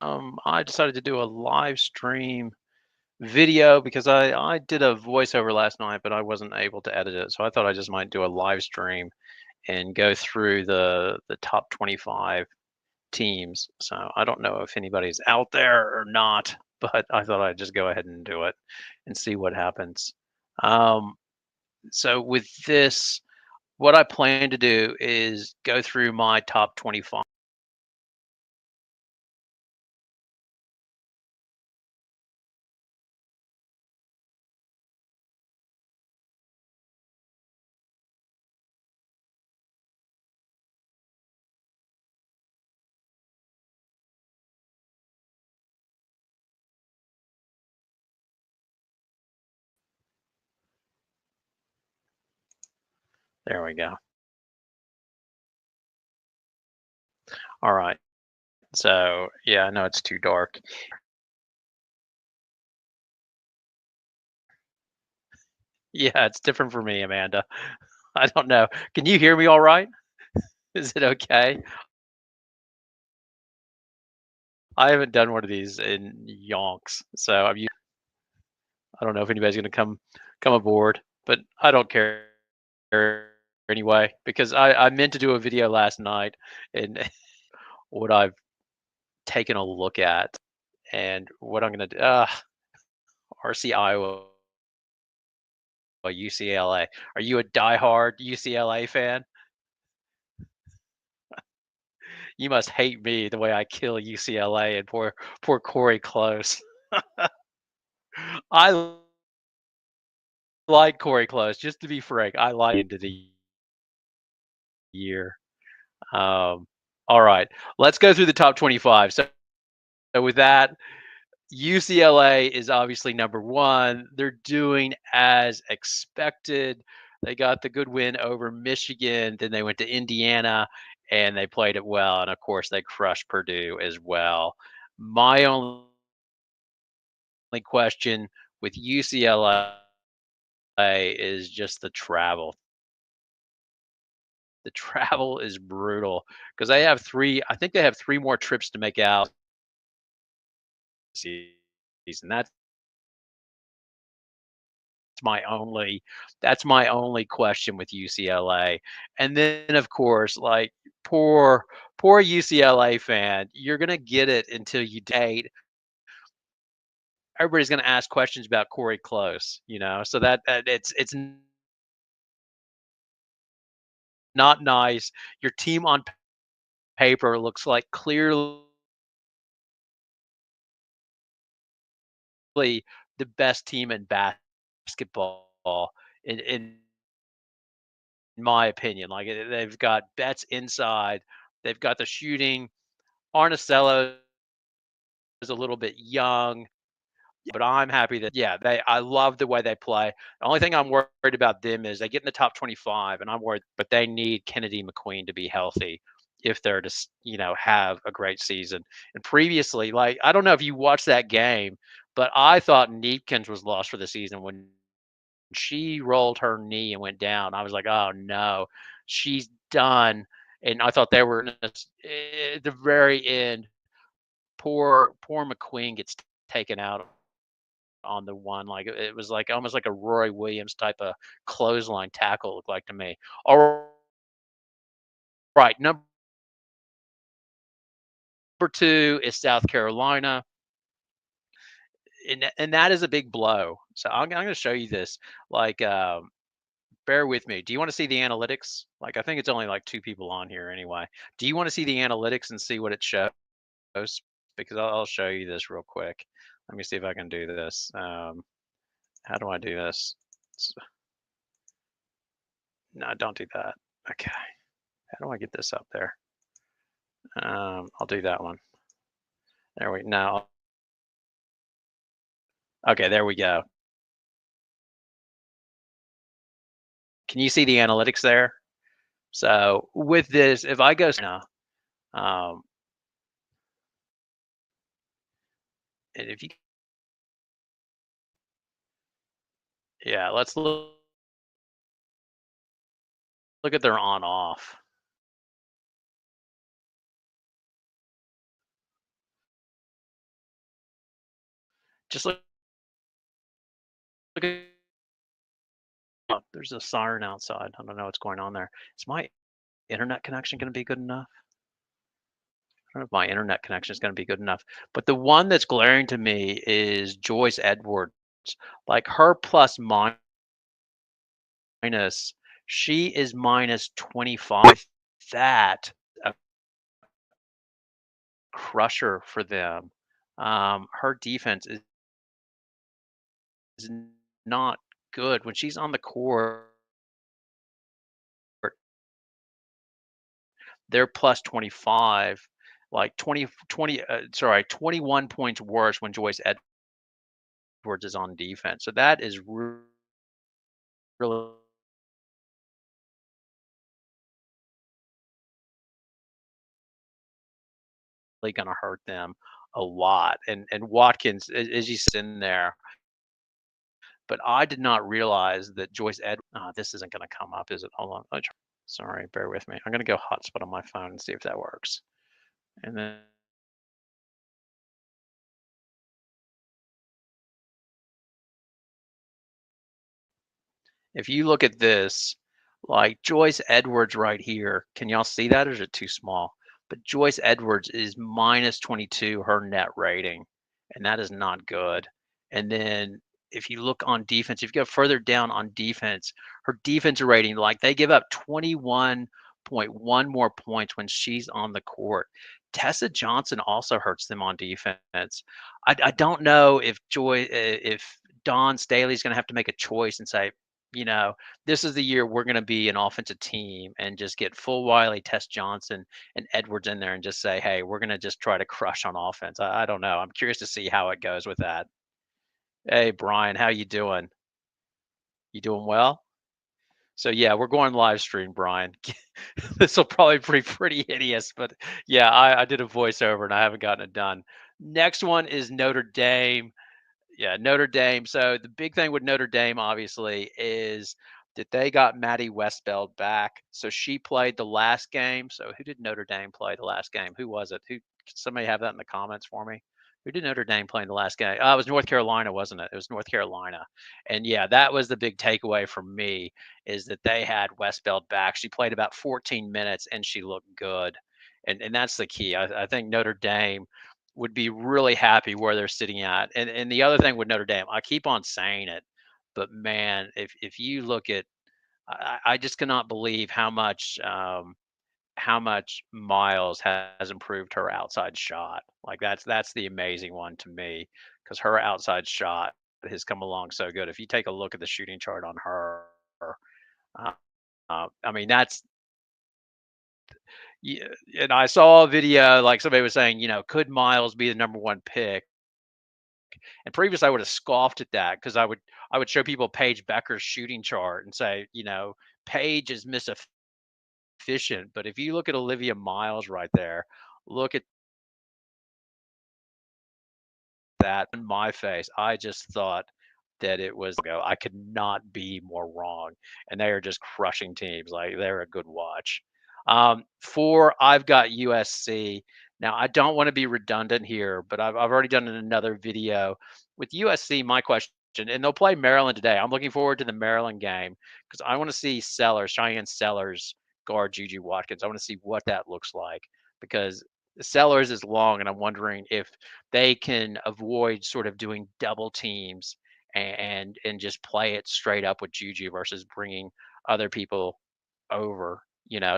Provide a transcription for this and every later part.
I decided to do a live stream video because I did a voiceover last night, but I wasn't able to edit it. So I thought I just might do a live stream and go through the top 25 teams. So I don't know if anybody's out there or not, but I thought I'd just go ahead and do it and see what happens. Um, so with this, what I plan to do is go through my top 25. There we go. All right. So yeah, I know it's too dark. Yeah, it's different for me, Amanda. I don't know. Can you hear me all right? Is it okay? I haven't done one of these in yonks, so I don't know if anybody's gonna come aboard, but I don't care anyway because I meant to do a video last night and what I've taken a look at and what I'm gonna do. RC Iowa, UCLA. Are you a diehard UCLA fan? You must hate me the way I kill UCLA and poor Corey Close. I like Corey Close, just to be frank. I like into the year. Um, all right, let's go through the top 25. So with that, UCLA is obviously number one. They're doing as expected. They got the good win over Michigan. Then they went to Indiana and they played it well. And of course, they crushed Purdue as well. My only question with UCLA is just the travel. The travel is brutal because they have I think they have three more trips to make out season. My only that's my only question with UCLA. And then of course, like poor UCLA fan, you're gonna get it until you date. Everybody's gonna ask questions about Corey Close, so that it's not nice. Your team on paper looks like clearly the best team in basketball in my opinion. Like they've got Betts inside, they've got the shooting. Arnicello is a little bit young, but I'm happy that I love the way they play. The only thing I'm worried about them is they get in the top 25, and I'm worried, but they need Kennedy McQueen to be healthy if they're to have a great season. And previously, like I don't know if you watched that game, but I thought Neepkins was lost for the season when she rolled her knee and went down. I was like, oh no, she's done. And I thought they were at the very end. Poor McQueen gets taken out on the one. Like it was like almost like a Roy Williams type of clothesline tackle looked like to me. All right, number two is South Carolina, and that is a big blow. So I'm going to show you this. Like, bear with me. Do you want to see the analytics? Like, I think it's only like two people on here anyway. Do you want to see the analytics and see what it shows? Because I'll show you this real quick. Let me see if I can do this. How do I do this? No, don't do that. Okay. How do I get this up there? I'll do that one. There we now. Okay, there we go. Can you see the analytics there? So with this, if I go now, um, and if you, yeah, let's look at their on off. Just look at there's a siren outside. I don't know what's going on there. Is my internet connection gonna be good enough? I don't know if my internet connection is gonna be good enough. But the one that's glaring to me is Joyce Edwards. Like her plus minus, she is minus 25. That a crusher for them. Her defense is not good when she's on the court. They're plus 25, like 21 points worse when Joyce Edwards is on defense. So that is really gonna hurt them a lot. And Watkins, as you said in there, but I did not realize that Joyce this isn't gonna come up, is it? Hold on. Sorry, bear with me. I'm gonna go hotspot on my phone and see if that works. And then if you look at this, like Joyce Edwards right here, can y'all see that or is it too small? But Joyce Edwards is minus 22, her net rating, and that is not good. And then if you look on defense, if you go further down on defense, her defense rating, like they give up 21.1 more points when she's on the court. Tessa Johnson also hurts them on defense. I don't know if Don Staley's going to have to make a choice and say, you know, this is the year we're going to be an offensive team and just get full Wiley, Tess Johnson, and Edwards in there and just say, hey, we're going to just try to crush on offense. I don't know. I'm curious to see how it goes with that. Hey, Brian, how you doing? You doing well? So yeah, we're going live stream, Brian. This will probably be pretty hideous, but yeah, I did a voiceover and I haven't gotten it done. Next one is Notre Dame. Yeah, Notre Dame. So the big thing with Notre Dame, obviously, is that they got Maddie Westbeld back. So she played the last game. So who did Notre Dame play the last game? Who was it? Who? Could somebody have that in the comments for me? Who did Notre Dame play in the last game? Oh, it was North Carolina, wasn't it? It was North Carolina. And yeah, that was the big takeaway for me is that they had Westbeld back. She played about 14 minutes and she looked good. And that's the key. I think Notre Dame would be really happy where they're sitting at. And the other thing with Notre Dame, I keep on saying it, but man, if you look at, I just cannot believe how much Miles has improved her outside shot. Like that's the amazing one to me because her outside shot has come along so good. If you take a look at the shooting chart on her, uh, I mean yeah, and I saw a video like somebody was saying, could Miles be the number one pick? And previous, I would have scoffed at that because I would show people Paige Becker's shooting chart and say, Paige is efficient. But if you look at Olivia Miles right there, look at that in my face. I just thought that it was go. I could not be more wrong. And they are just crushing teams. Like they're a good watch. Four, I've got USC. Now I don't want to be redundant here, but I've already done another video with USC. My question, and they'll play Maryland today. I'm looking forward to the Maryland game because I want to see Cheyenne Sellers guard Juju Watkins. I want to see what that looks like because Sellers is long, and I'm wondering if they can avoid sort of doing double teams and just play it straight up with Juju versus bringing other people over.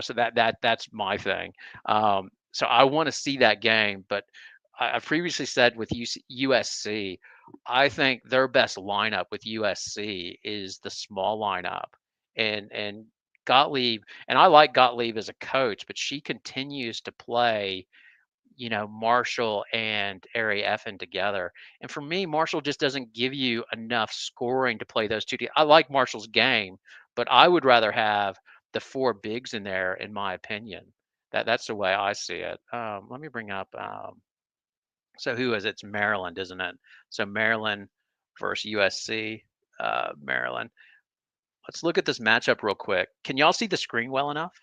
So that's my thing. So I want to see that game, but I previously said with USC, I think their best lineup with USC is the small lineup, and Gottlieb, and I like Gottlieb as a coach, but she continues to play Marshall and Ari Effin together. And for me, Marshall just doesn't give you enough scoring to play those two teams. I like Marshall's game, but I would rather have the four bigs in there, in my opinion. That's the way I see it. Let me bring up. So who is it? It's Maryland, isn't it? So Maryland versus USC. Maryland. Let's look at this matchup real quick. Can y'all see the screen well enough?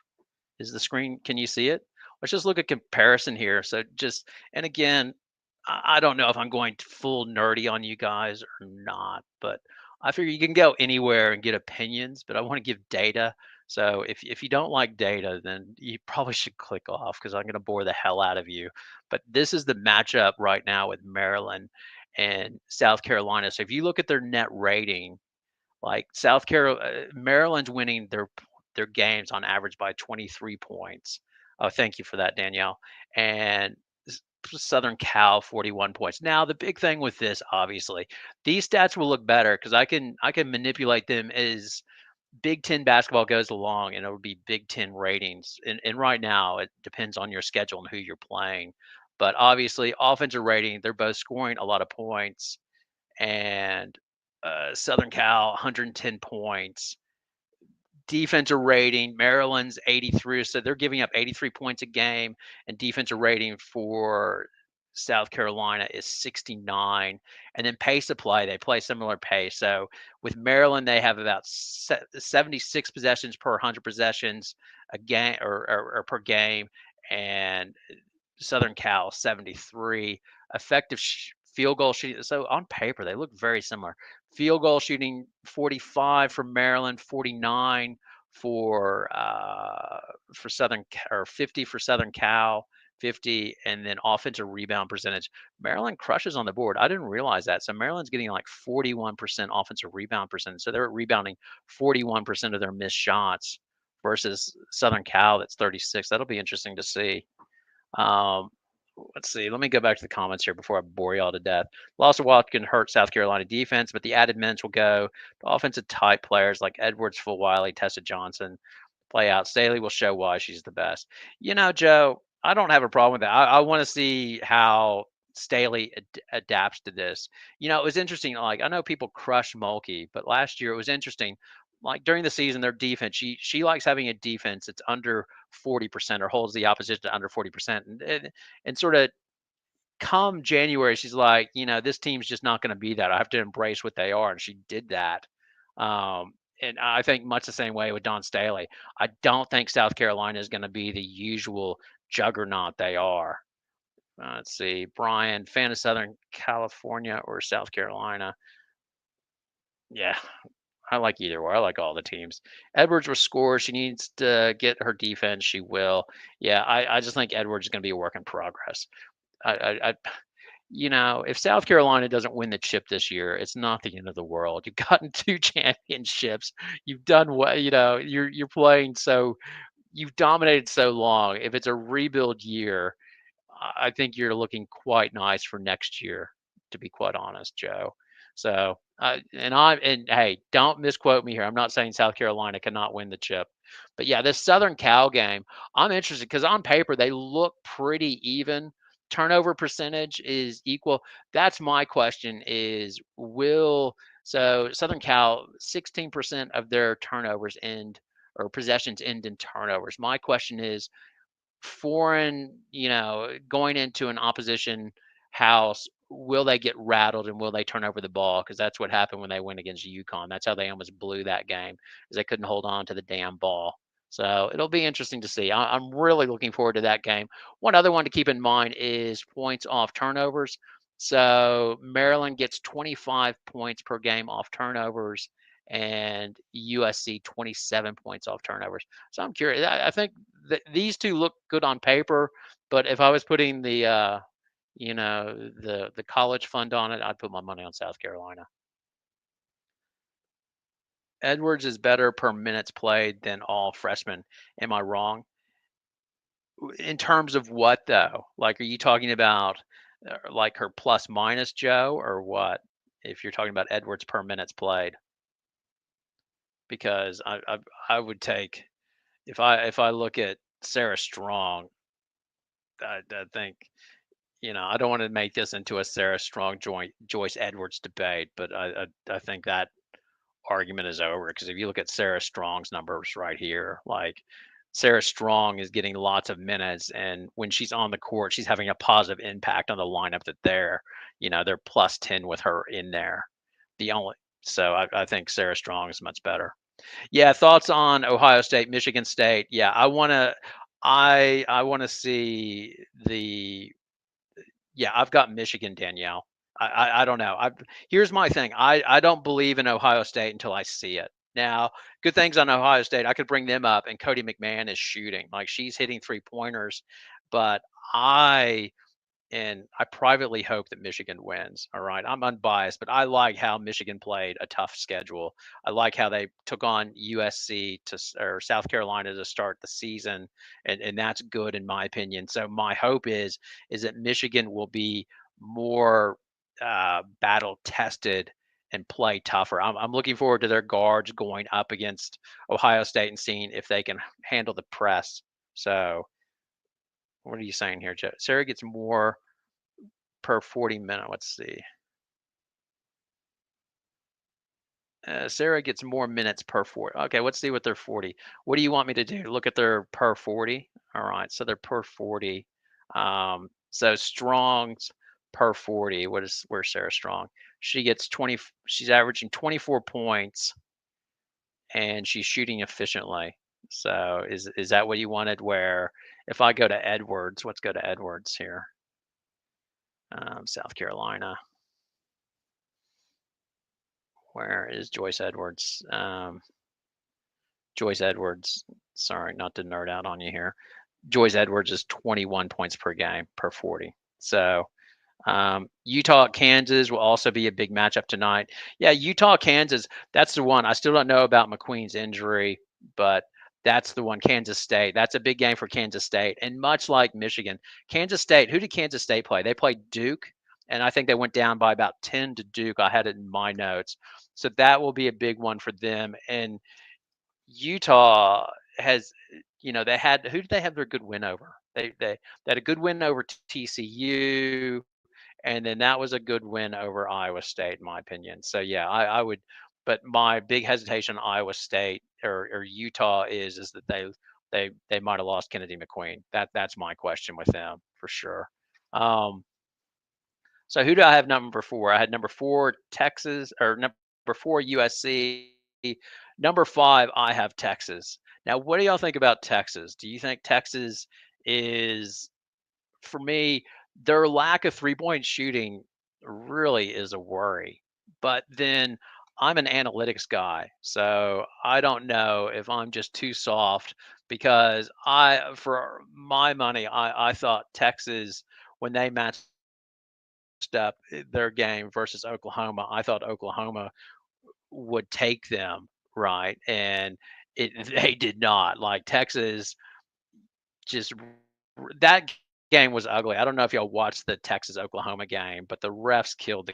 Is the screen? Can you see it? Let's just look at comparison here. So and again, I don't know if I'm going full nerdy on you guys or not, but I figure you can go anywhere and get opinions, but I want to give data. So if you don't like data, then you probably should click off because I'm going to bore the hell out of you. But this is the matchup right now with Maryland and South Carolina. So if you look at their net rating, like Maryland's winning their games on average by 23 points. Oh, thank you for that, Danielle. And Southern Cal 41 points. Now, the big thing with this, obviously, these stats will look better because I can manipulate them as Big Ten basketball goes along, and it'll be Big Ten ratings. And right now, it depends on your schedule and who you're playing. But obviously, offensive rating, they're both scoring a lot of points, and Southern Cal 110 points. Defensive rating, Maryland's 83, so they're giving up 83 points a game, and defensive rating for South Carolina is 69. And then pace of play, they play similar pace. So with Maryland, they have about 76 possessions per 100 possessions a game or per game, and Southern Cal 73. Effective field goal shooting. So on paper, they look very similar. Field goal shooting 45 for Maryland, 49 for or 50 for Southern Cal, 50, and then offensive rebound percentage. Maryland crushes on the board. I didn't realize that. So Maryland's getting like 41% offensive rebound percentage. So they're rebounding 41% of their missed shots versus Southern Cal that's 36. That'll be interesting to see. Um, let's see. Let me go back to the comments here before I bore you all to death. Loss of Watkins hurt South Carolina defense, but the added minutes will go to offensive type players like Edwards, Fulwiley, Tessa Johnson. Play out. Staley will show why she's the best. Joe, I don't have a problem with that. I want to see how Staley adapts to this. It was interesting. Like I know people crush Mulkey, but last year it was interesting. Like during the season, their defense, she likes having a defense that's under 40% or holds the opposition to under 40%, and sort of come January, she's like, this team's just not going to be that. I have to embrace what they are, and she did that. And I think much the same way with Don Staley. I don't think South Carolina is going to be the usual juggernaut they are. Let's see, Brian, fan of Southern California or South Carolina? Yeah, I like either or. I like all the teams. Edwards will score. She needs to get her defense. She will. Yeah, I just think Edwards is going to be a work in progress. I if South Carolina doesn't win the chip this year, it's not the end of the world. You've gotten two championships. You've done what you're playing so you've dominated so long. If it's a rebuild year, I think you're looking quite nice for next year, to be quite honest, Joe. So, and hey, don't misquote me here. I'm not saying South Carolina cannot win the chip, but yeah, this Southern Cal game, I'm interested because on paper they look pretty even. Turnover percentage is equal. That's my question: is will Southern Cal 16% of their turnovers end or possessions end in turnovers? My question is foreign, going into an opposition house, will they get rattled and will they turn over the ball? Because that's what happened when they went against UConn. That's how they almost blew that game, is they couldn't hold on to the damn ball. So it'll be interesting to see. I'm really looking forward to that game. One other one to keep in mind is points off turnovers. So Maryland gets 25 points per game off turnovers, and USC 27 points off turnovers. So I'm curious. I think these two look good on paper, but if I was putting the college fund on it, I'd put my money on South Carolina. Edwards is better per minutes played than all freshmen. Am I wrong? In terms of what though? Like, are you talking about like her plus minus Joe or what? If you're talking about Edwards per minutes played, because I would take if I look at Sarah Strong, I think I don't want to make this into a Sarah Strong Joyce Edwards debate, but I think that argument is over because if you look at Sarah Strong's numbers right here, like Sarah Strong is getting lots of minutes, and when she's on the court, she's having a positive impact on the lineup that they're plus 10 with her in there. The only so I think Sarah Strong is much better. Yeah, thoughts on Ohio State, Michigan State. Yeah, I want to see Yeah, I've got Michigan, Danielle. I don't know. Here's my thing. I don't believe in Ohio State until I see it. Now, good things on Ohio State. I could bring them up, and Cody McMahon is shooting like she's hitting 3 pointers, but I and I privately hope that Michigan wins. All right. I'm unbiased, but I like how Michigan played a tough schedule. I like how they took on USC or South Carolina to start the season, and that's good in my opinion. So my hope is that Michigan will be more battle tested and play tougher. I'm looking forward to their guards going up against Ohio State and seeing if they can handle the press. So what are you saying here, Joe? Sarah gets more per 40 minute. Let's see. Sarah gets more minutes per 40. Okay, let's see what their 40. What do you want me to do? Look at their per 40. All right, so they're per 40. So Strong's per 40. Where's Sarah Strong? She gets 20. She's averaging 24 points, and she's shooting efficiently. So is that what you wanted? Where if I go to Edwards, let's go to Edwards here. South Carolina. Where is Joyce Edwards? Joyce Edwards, sorry, not to nerd out on you here. Joyce Edwards is 21 points per game per 40. So Utah Kansas will also be a big matchup tonight. Yeah, Utah Kansas, that's the one. I still don't know about McQueen's injury, but that's the one. Kansas State. That's a big game for Kansas State. And much like Michigan, Kansas State, who did Kansas State play? They played Duke, and I think they went down by about 10 to Duke. I had it in my notes. So that will be a big one for them. And Utah has, they had who did they have their good win over? They had a good win over TCU, and then that was a good win over Iowa State, in my opinion. So yeah, I would, but my big hesitation on Iowa State or Utah is that they might have lost Kennedy McQueen. That's my question with them for sure. Um, so who do I have number four? I had number four Texas or number four USC. Number five, I have Texas. Now, what do y'all think about Texas? Do you think Texas is, for me, their lack of 3 point shooting really is a worry. But then I'm an analytics guy, so I don't know if I'm just too soft because for my money, I thought Texas, when they matched up their game versus Oklahoma, I thought Oklahoma would take them, right? And they did not. Like Texas just that game was ugly. I don't know if y'all watched the Texas Oklahoma game, but the refs killed the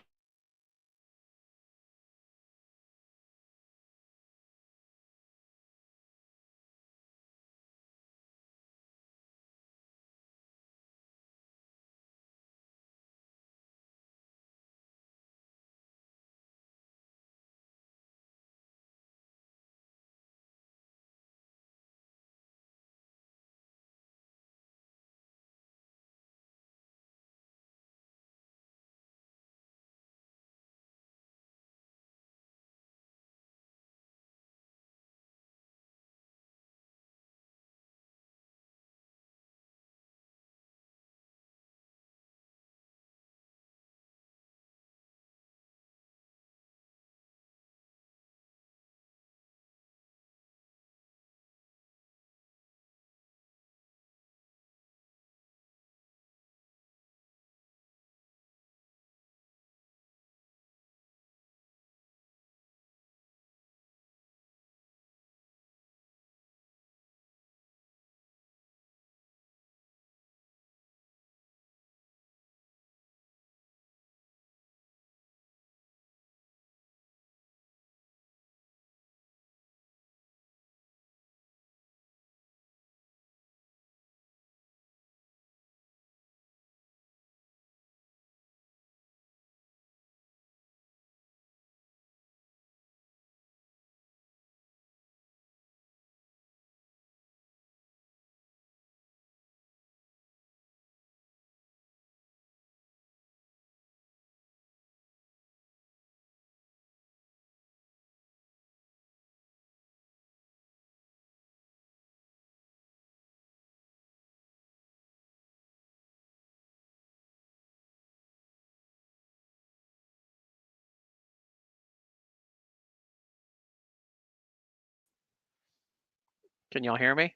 Can y'all hear me?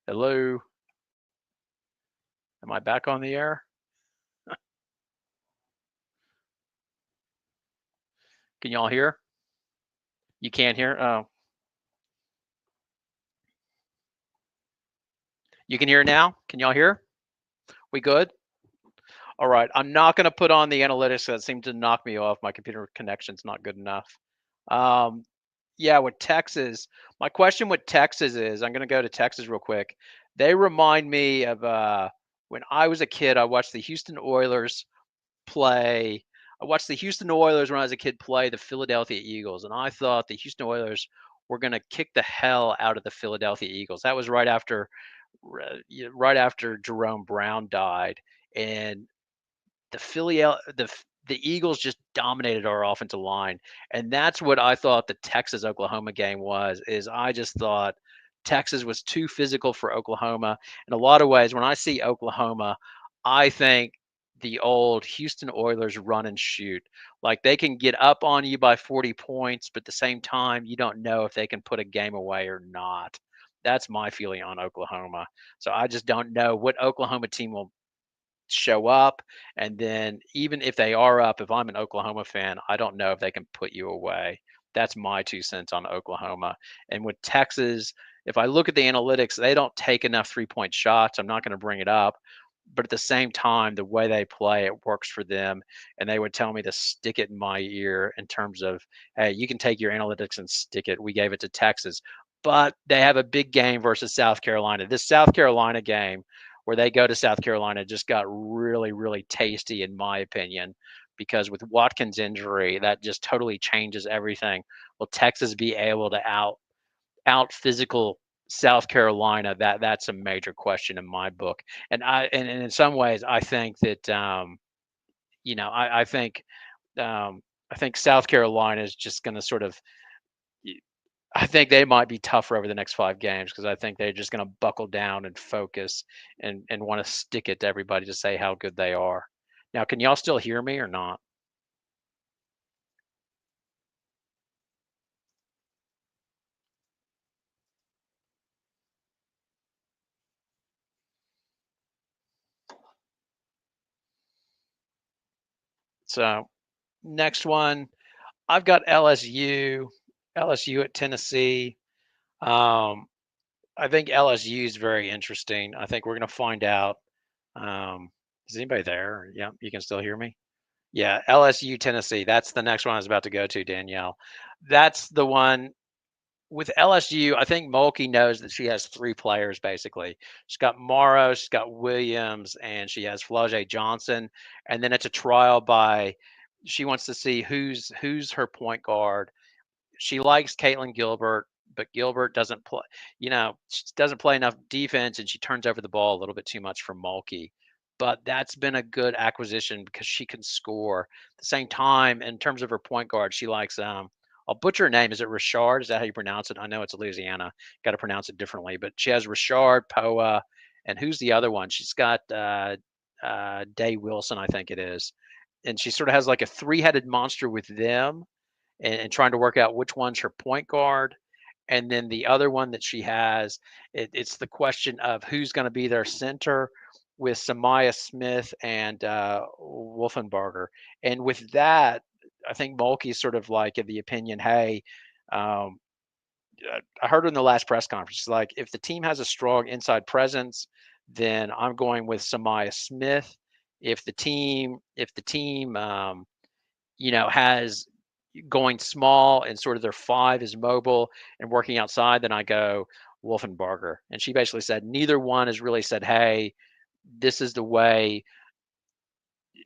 Hello? Am I back on the air? Can y'all hear? You can't hear? Oh, you can hear now? Can y'all hear? We good? All right. I'm not going to put on the analytics. That seemed to knock me off. My computer connection's not good enough. Um, yeah, with Texas, my question with Texas is I'm going to go to Texas real quick. They remind me of when I was a kid, I watched the Houston Oilers play. I watched the Houston Oilers when I was a kid play the Philadelphia Eagles, and I thought the Houston Oilers were going to kick the hell out of the Philadelphia Eagles. That was right after Jerome Brown died, and the Eagles just dominated our offensive line, and that's what I thought the Texas Oklahoma game was. Is I just thought Texas was too physical for Oklahoma. In a lot of ways, when I see Oklahoma, I think the old Houston Oilers run and shoot. Like they can get up on you by 40 points, but at the same time, you don't know if they can put a game away or not. That's my feeling on Oklahoma. So I just don't know what Oklahoma team will show up. And then even if they are up, if I'm an Oklahoma fan, I don't know if they can put you away. That's my 2 cents on Oklahoma. And with Texas, if I look at the analytics, they don't take enough 3-point shots. I'm not going to bring it up. But at the same time, the way they play, it works for them. And they would tell me to stick it in my ear in terms of, hey, you can take your analytics and stick it. We gave it to Texas. But they have a big game versus South Carolina. This South Carolina game, where they go to South Carolina, just got really, really tasty, in my opinion, because with Watkins' injury, that just totally changes everything. Will Texas be able to out physical South Carolina? That's a major question in my book. And in some ways, I think that you know I think South Carolina is just going to sort of I think they might be tougher over the next 5 games because I think they're just gonna buckle down and focus and wanna stick it to everybody to say how good they are. Now, can y'all still hear me or not? So, next one, I've got LSU at Tennessee. Um, I think LSU is very interesting. I think we're gonna find out. Is anybody there? Yeah, you can still hear me? Yeah, LSU, Tennessee. That's the next one I was about to go to, Danielle. That's the one with LSU. I think Mulkey knows that she has 3 players basically. She's got Morrow, she's got Williams, and she has Flau'jae Johnson. And then it's a trial by she wants to see who's her point guard. She likes Caitlin Gilbert, but Gilbert doesn't play, she doesn't play enough defense and she turns over the ball a little bit too much for Mulkey. But that's been a good acquisition because she can score. At the same time, in terms of her point guard, she likes I'll butcher her name. Is it Richard? Is that how you pronounce it? I know it's Louisiana. Got to pronounce it differently. But she has Richard, Poa, and who's the other one? She's got Day Wilson, I think it is. And she sort of has like a three-headed monster with them and trying to work out which one's her point guard. And then the other one that she has, it's the question of who's going to be their center with Samaya Smith and Wolfenbarger. And with that, I think Mulkey's sort of like of the opinion, hey, um, I heard her in the last press conference, like if the team has a strong inside presence, then I'm going with Samaya Smith. If the team has going small and sort of their 5 is mobile and working outside, then I go Wolfenbarger. And she basically said neither one has really said, hey, this is the way.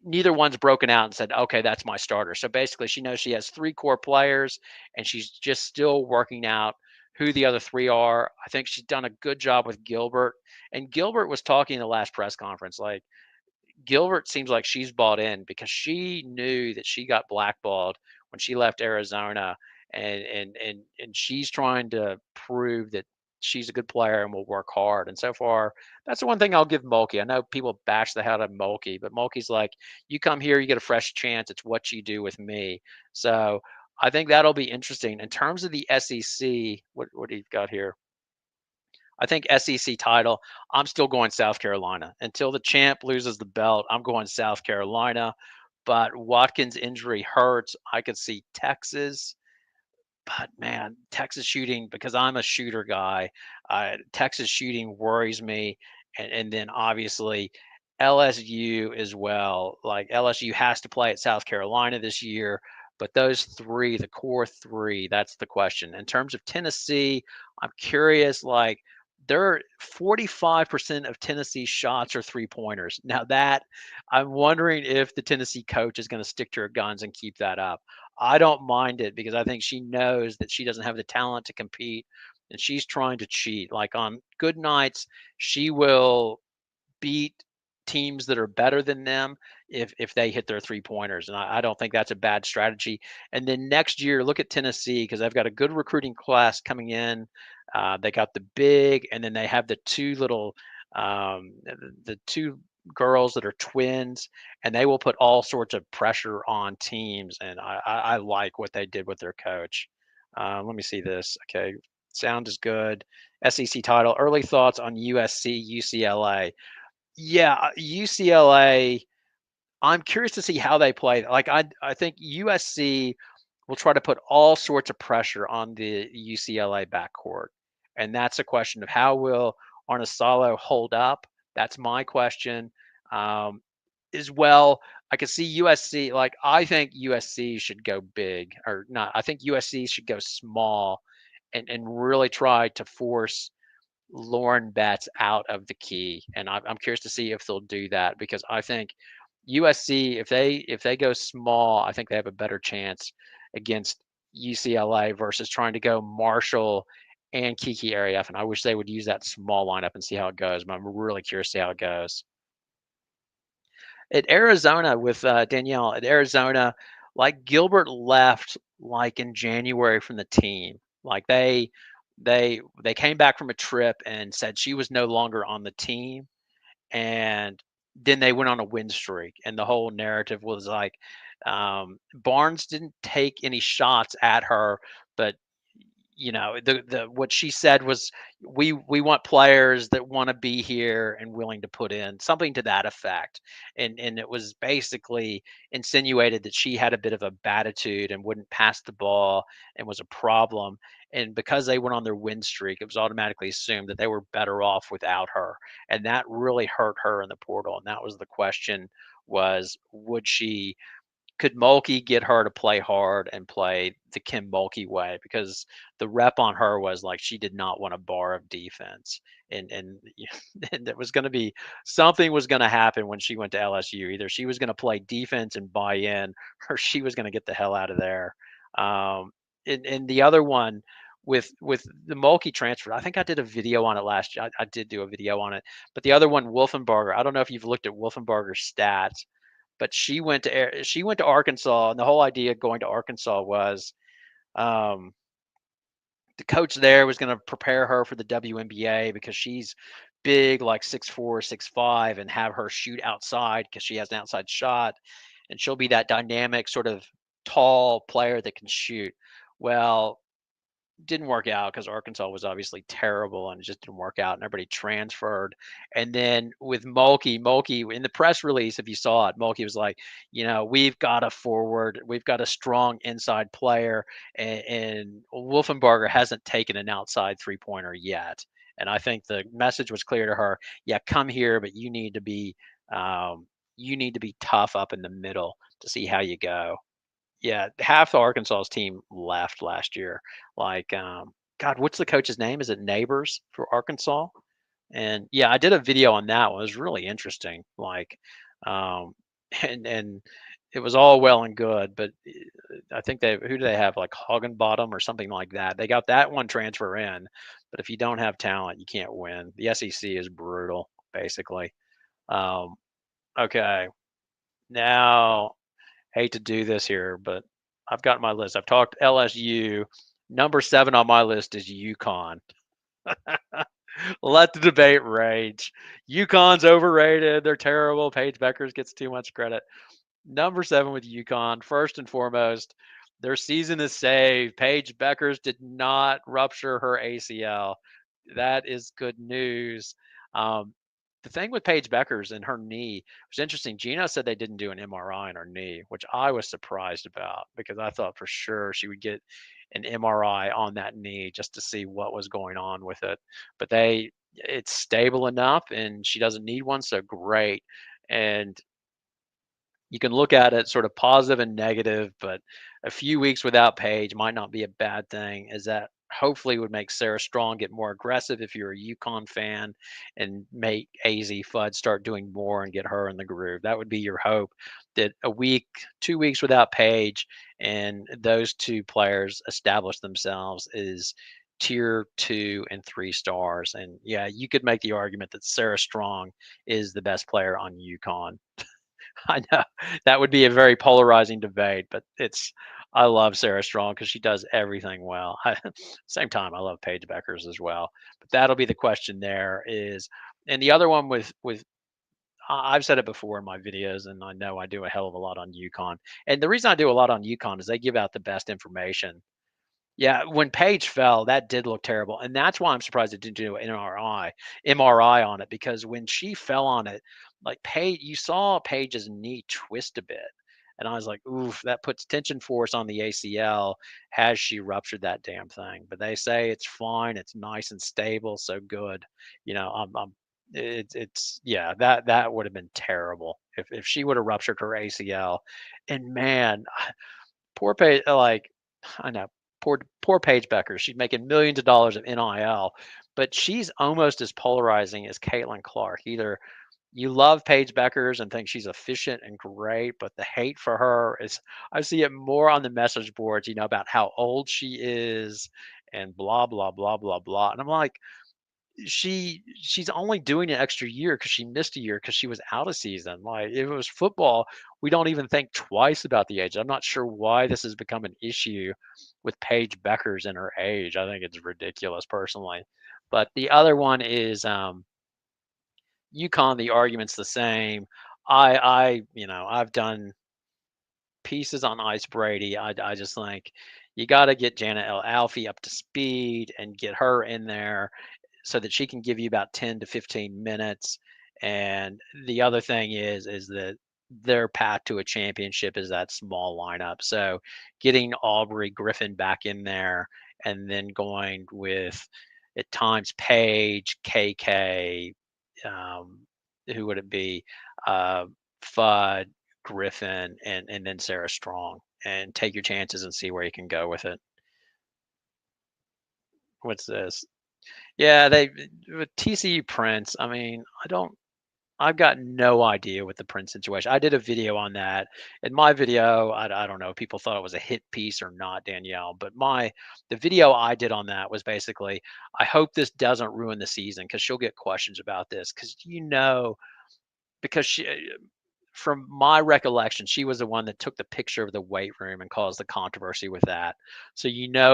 Neither one's broken out and said, okay, that's my starter. So basically, she knows she has 3 core players and she's just still working out who the other 3 are. I think she's done a good job with Gilbert. And Gilbert was talking in the last press conference, like, Gilbert seems like she's bought in because she knew that she got blackballed when she left Arizona, and she's trying to prove that she's a good player and will work hard. And so far, that's the one thing I'll give Mulkey. I know people bash the hell out of Mulkey, but Mulkey's like, you come here, you get a fresh chance. It's what you do with me. So I think that'll be interesting in terms of the SEC. What do you got here? I think SEC title, I'm still going South Carolina. Until the champ loses the belt, I'm going South Carolina. But Watkins' injury hurts. I could see Texas. But man, Texas shooting, because I'm a shooter guy, Texas shooting worries me. And then obviously LSU as well. Like LSU has to play at South Carolina this year. But those three, the core three, that's the question. In terms of Tennessee, I'm curious, like, they're 45% of Tennessee's shots are three pointers. Now, that I'm wondering if the Tennessee coach is going to stick to her guns and keep that up. I don't mind it because I think she knows that she doesn't have the talent to compete, and she's trying to cheat. Like on good nights, she will beat teams that are better than them if they hit their three pointers. And I don't think that's a bad strategy. And then next year, look at Tennessee because they've got a good recruiting class coming in. They got the big, and then they have the two little, the two girls that are twins, and they will put all sorts of pressure on teams. And I like what they did with their coach. Let me see this. Okay, sound is good. SEC title. Early thoughts on USC, UCLA. Yeah, UCLA, I'm curious to see how they play. Like I think USC will try to put all sorts of pressure on the UCLA backcourt. And that's a question of how will Arnasalo hold up? That's my question. Um, as well, I could see USC, like I think USC should go big or not. I think USC should go small and really try to force Lauren Betts out of the key, and I'm curious to see if they'll do that because I think USC, if they go small, I think they have a better chance against UCLA versus trying to go Marshall and Kiki Arief. And I wish they would use that small lineup and see how it goes. But I'm really curious to see how it goes. At Arizona with Danielle at Arizona, like Gilbert left like in January from the team. Like they came back from a trip and said she was no longer on the team, and then they went on a win streak, and the whole narrative was like Barnes didn't take any shots at her, but the what she said was we want players that want to be here and willing to put in something to that effect, and it was basically insinuated that she had a bit of a bad attitude and wouldn't pass the ball and was a problem, and because they went on their win streak it was automatically assumed that they were better off without her, and that really hurt her in the portal, and that was the question, was would she, could Mulkey get her to play hard and play the Kim Mulkey way? Because the rep on her was like she did not want a bar of defense, and and it was going to be, something was going to happen when she went to LSU. Either she was going to play defense and buy in, or she was going to get the hell out of there. And the other one with the Mulkey transfer, I think I did a video on it last year. I did do a video on it, but the other one, Wolfenbarger. I don't know if you've looked at Wolfenbarger's stats, but she went to Arkansas, and the whole idea going to Arkansas was um, the coach there was going to prepare her for the WNBA because she's big, like 6'4", 6'5", and have her shoot outside because she has an outside shot, and she'll be that dynamic sort of tall player that can shoot. Well, didn't work out because Arkansas was obviously terrible and it just didn't work out and everybody transferred. And then with Mulkey in the press release, if you saw it, Mulkey was like, we've got a forward, we've got a strong inside player, and Wolfenbarger hasn't taken an outside three-pointer yet. And I think the message was clear to her, yeah, come here, but you need to be tough up in the middle to see how you go. Yeah, half of Arkansas's team left last year. Like, God, what's the coach's name? Is it Neighbors for Arkansas? And yeah, I did a video on that one. It was really interesting. Like, um, and it was all well and good, but I think who do they have? Like Hoggenbottom or something like that. They got that one transfer in, but if you don't have talent, you can't win. The SEC is brutal, basically. Um, okay, now hate to do this here, but I've got my list. I've talked LSU. Number 7 on my list is UConn. Let the debate rage. UConn's overrated. They're terrible. Paige Beckers gets too much credit. Number 7 with UConn. First and foremost, their season is saved. Paige Beckers did not rupture her ACL. That is good news. Um, the thing with Paige Beckers and her knee was interesting. Gino said they didn't do an MRI on her knee, which I was surprised about because I thought for sure she would get an MRI on that knee just to see what was going on with it. But it's stable enough and she doesn't need one, so great. And you can look at it sort of positive and negative, but a few weeks without Paige might not be a bad thing, as that hopefully would make Sarah Strong get more aggressive if you're a UConn fan and make AZ Fudd start doing more and get her in the groove. That would be your hope that a week, 2 weeks without Paige and those two players establish themselves as tier 2 and 3 stars. And yeah, you could make the argument that Sarah Strong is the best player on UConn. I know that would be a very polarizing debate, but I love Sarah Strong because she does everything well. Same time, I love Paige Beckers as well. But that'll be the question there is, and the other one with I've said it before in my videos, and I know I do a hell of a lot on UConn. And the reason I do a lot on UConn is they give out the best information. Yeah, when Paige fell, that did look terrible, and that's why I'm surprised it didn't do an MRI on it because when she fell on it, like Paige, you saw Paige's knee twist a bit, and I was like, "Oof, that puts tension force on the ACL. Has she ruptured that damn thing?" But they say it's fine, it's nice and stable, so good. It's yeah, that would have been terrible if she would have ruptured her ACL, and man, poor Paige, like, I know, poor Paige Becker. She's making millions of dollars of NIL, but she's almost as polarizing as Caitlin Clark. Either you love Paige Beckers and think she's efficient and great, but the hate for her is I see it more on the message boards, about how old she is and blah blah blah blah blah. And I'm like, she's only doing an extra year because she missed a year because she was out of season. Like if it was football, we don't even think twice about the age. I'm not sure why this has become an issue with Paige Beckers and her age. I think it's ridiculous personally. But the other one is UConn. The argument's the same. I've done pieces on Ice Brady. I just think you got to get Jana El Alfie up to speed and get her in there so that she can give you about 10 to 15 minutes. And the other thing is that their path to a championship is that small lineup. So getting Aubrey Griffin back in there and then going with at times Paige, KK, um, who would it be? Uh, Fudd, Griffin, and then Sarah Strong, and take your chances and see where you can go with it. What's this? Yeah, they with TCU Prince. I mean, I've got no idea with the Prince situation. I did a video on that. In my video, I don't know if people thought it was a hit piece or not, Danielle, but the video I did on that was basically, I hope this doesn't ruin the season because she'll get questions about this because because from my recollection, she was the one that took the picture of the weight room and caused the controversy with that. So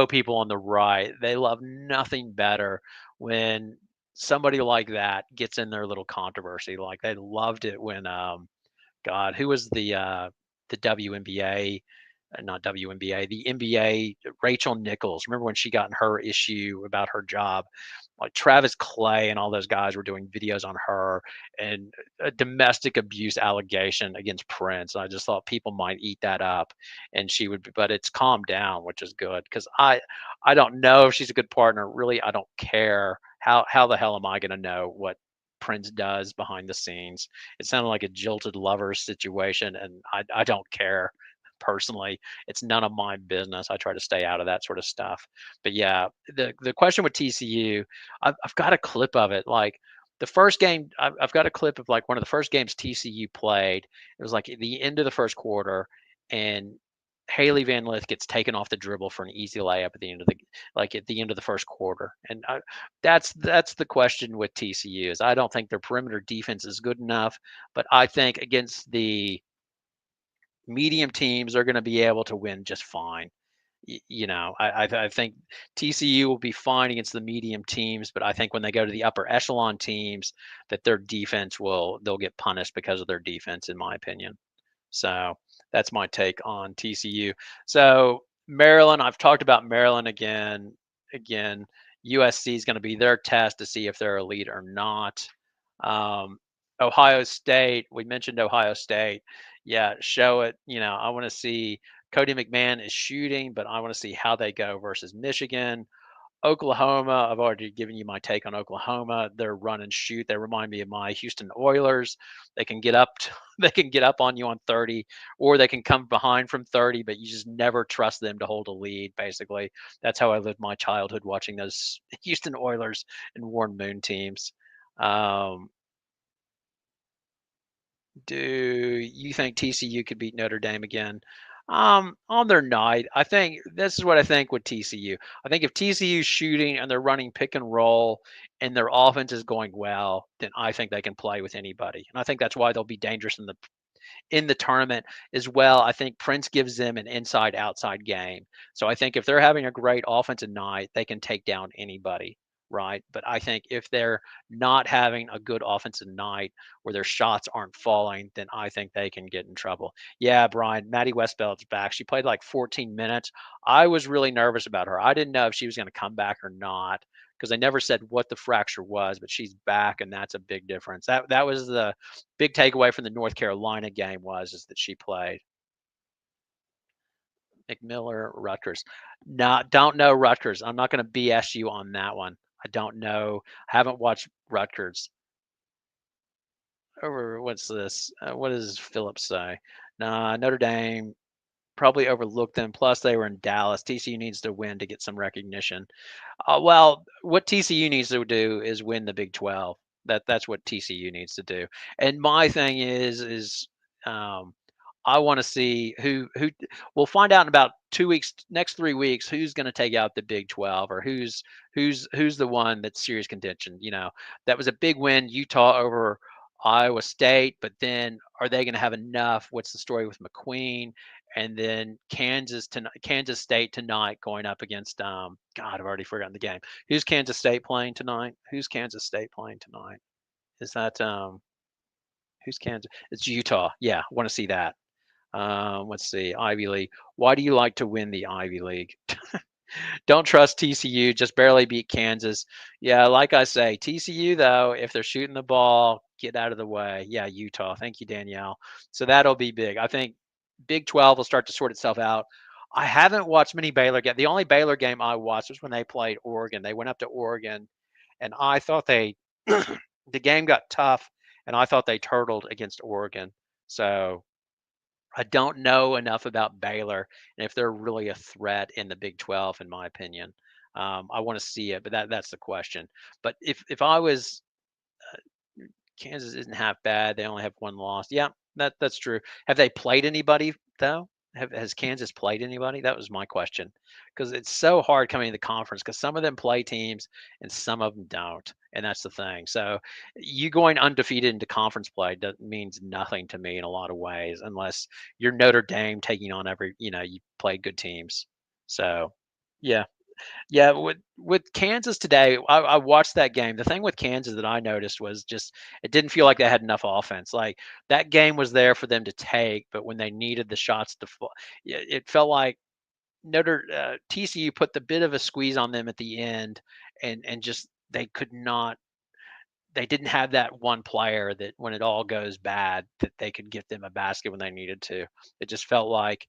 people on the right, they love nothing better when somebody like that gets in their little controversy. Like they loved it when God, who was the WNBA, not WNBA, the NBA, Rachel Nichols. Remember when she got in her issue about her job? Like Travis Clay and all those guys were doing videos on her and a domestic abuse allegation against Prince. I just thought people might eat that up, and she would. But it's calmed down, which is good because I don't know if she's a good partner. Really, I don't care. How the hell am I going to know what Prince does behind the scenes? It sounded like a jilted lover situation, and I don't care personally. It's none of my business. I try to stay out of that sort of stuff. But yeah, the question with TCU, I've got a clip of it. Like the first game, I've got a clip of like one of the first games TCU played. It was like at the end of the first quarter, and Haley Van Lith gets taken off the dribble for an easy layup at the end of the first quarter. And that's the question with TCU is I don't think their perimeter defense is good enough, but I think against the medium teams are going to be able to win just fine. I think TCU will be fine against the medium teams, but I think when they go to the upper echelon teams, that their defense they'll get punished because of their defense, in my opinion. So that's my take on TCU. So Maryland, I've talked about Maryland again. USC is going to be their test to see if they're elite or not. Um, Ohio State, we mentioned Ohio State. Yeah, show it. I want to see Cody McMahon is shooting, but I want to see how they go versus Michigan. Oklahoma, I've already given you my take on Oklahoma. Their run and shoot, they remind me of my Houston Oilers. They can get up they can get up on you on 30, or they can come behind from 30, but you just never trust them to hold a lead, basically. That's how I lived my childhood, watching those Houston Oilers and Warren Moon teams. Um, do you think TCU could beat Notre Dame again? On their night, I think this is what I think with TCU. I think if TCU's shooting and they're running pick and roll and their offense is going well, then I think they can play with anybody. And I think that's why they'll be dangerous in the tournament as well. I think Prince gives them an inside outside game. So I think if they're having a great offensive night, they can take down anybody, right? But I think if they're not having a good offensive night where their shots aren't falling, then I think they can get in trouble. Yeah, Brian, Maddie Westbelt's back. She played like 14 minutes. I was really nervous about her. I didn't know if she was going to come back or not because they never said what the fracture was, but she's back, and that's a big difference. That was the big takeaway from the North Carolina game was is that she played. McMiller, Rutgers. Not don't know Rutgers. I'm not going to BS you on that one. I don't know. Haven't watched Rutgers. Over what's this? What does Phillips say? Nah, Notre Dame probably overlooked them. Plus, they were in Dallas. TCU needs to win to get some recognition. Well, what TCU needs to do is win the Big 12. That's what TCU needs to do. And my thing is um, I want to see who we'll find out in about 2 weeks, next 3 weeks, who's going to take out the Big 12 or who's the one that's serious contention. That was a big win, Utah over Iowa State, but then are they going to have enough? What's the story with McQueen? And then Kansas State tonight going up against God, I've already forgotten the game. Who's Kansas State playing tonight? Who's Kansas State playing tonight? Is that who's Kansas? It's Utah. Yeah, want to see that. Let's see, Ivy League. Why do you like to win the Ivy League? Don't trust TCU, just barely beat Kansas. Yeah, like I say, TCU, though, if they're shooting the ball, get out of the way. Yeah, Utah. Thank you, Danielle. So that'll be big. I think Big 12 will start to sort itself out. I haven't watched many Baylor games. The only Baylor game I watched was when they played Oregon. They went up to Oregon, and I thought the game got tough, and I thought they turtled against Oregon. So I don't know enough about Baylor and if they're really a threat in the Big 12, in my opinion. I want to see it, but that's the question. But if I was Kansas isn't half bad. They only have one loss. Yeah, that's true. Have they played anybody though? Has Kansas played anybody? That was my question. Because it's so hard coming to the conference because some of them play teams and some of them don't. And that's the thing. So you going undefeated into conference play means nothing to me in a lot of ways, unless you're Notre Dame taking on you play good teams. So yeah, yeah, with Kansas today, I watched that game. The thing with Kansas that I noticed was just it didn't feel like they had enough offense. Like that game was there for them to take, but when they needed the shots to fall, it felt like TCU put the bit of a squeeze on them at the end, and just they could not. They didn't have that one player that when it all goes bad, that they could get them a basket when they needed to. It just felt like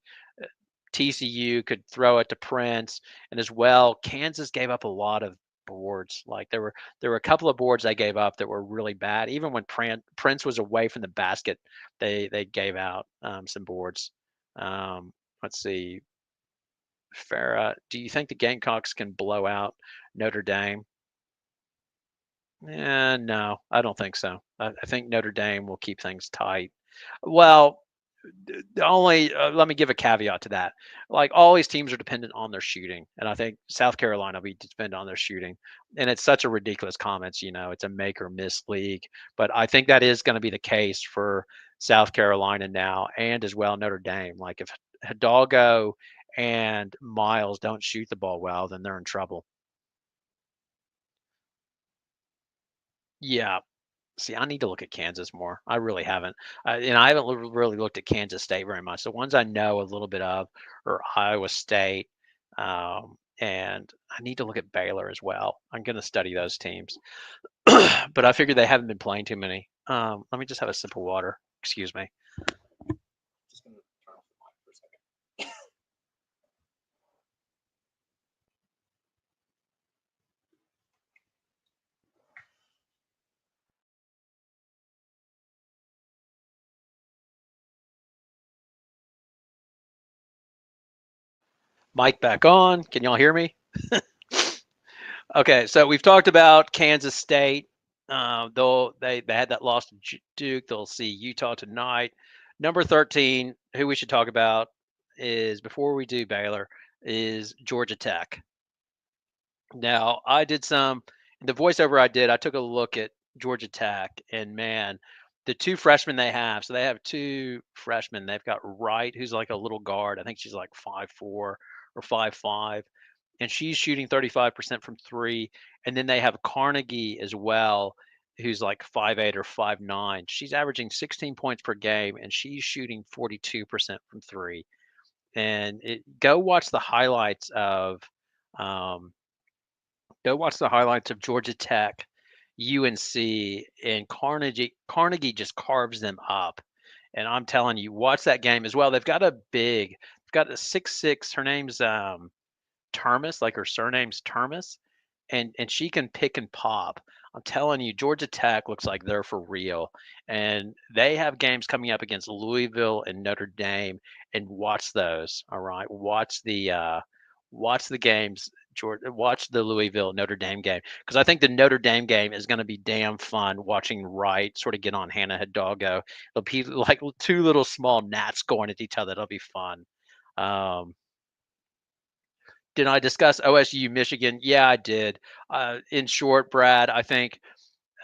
TCU could throw it to Prince, and as well, Kansas gave up a lot of boards. Like there were a couple of boards they gave up that were really bad. Even when Prince was away from the basket, they gave out some boards. Let's see, Farah, do you think the Gamecocks can blow out Notre Dame? No, I don't think so. I think Notre Dame will keep things tight. Well, the only let me give a caveat to that. Like all these teams are dependent on their shooting, and I think South Carolina will be dependent on their shooting. And it's such a ridiculous comments, it's a make or miss league. But I think that is going to be the case for South Carolina now, and as well Notre Dame. Like if Hidalgo and Miles don't shoot the ball well, then they're in trouble. Yeah, see, I need to look at Kansas more. I really haven't. I haven't really looked at Kansas State very much. The ones I know a little bit of are Iowa State, and I need to look at Baylor as well. I'm going to study those teams, but I figure they haven't been playing too many. Let me just have a sip of water. Excuse me. Just gonna turn off the mic for a second. Mic back on. Can y'all hear me? Okay, so we've talked about Kansas State. Though they had that loss to Duke, they'll see Utah tonight. Number 13, who we should talk about is before we do Baylor is Georgia Tech. Now, I did the voiceover I did, I took a look at Georgia Tech, and man, the two freshmen they have, so they have two freshmen. They've got Wright, who's like a little guard. I think she's like 5'4" or 5'5", and she's shooting 35% from three. And then they have Carnegie as well, who's like 5'8" or 5'9". She's averaging 16 points per game, and she's shooting 42% from three. And go watch the highlights of um, Georgia Tech, UNC, and Carnegie. Carnegie just carves them up, and I'm telling you, watch that game as well. They've got a 6'6". Her name's Termis, like her surname's Termis, and she can pick and pop. I'm telling you, Georgia Tech looks like they're for real, and they have games coming up against Louisville and Notre Dame, and watch those. All right, watch the games. Georgia, watch the Louisville Notre Dame game because I think the Notre Dame game is going to be damn fun watching Wright sort of get on Hannah Hidalgo. It'll be like two little small gnats going at each other. It'll be fun. Um, did I discuss OSU Michigan? Yeah, I did. In short, Brad, I think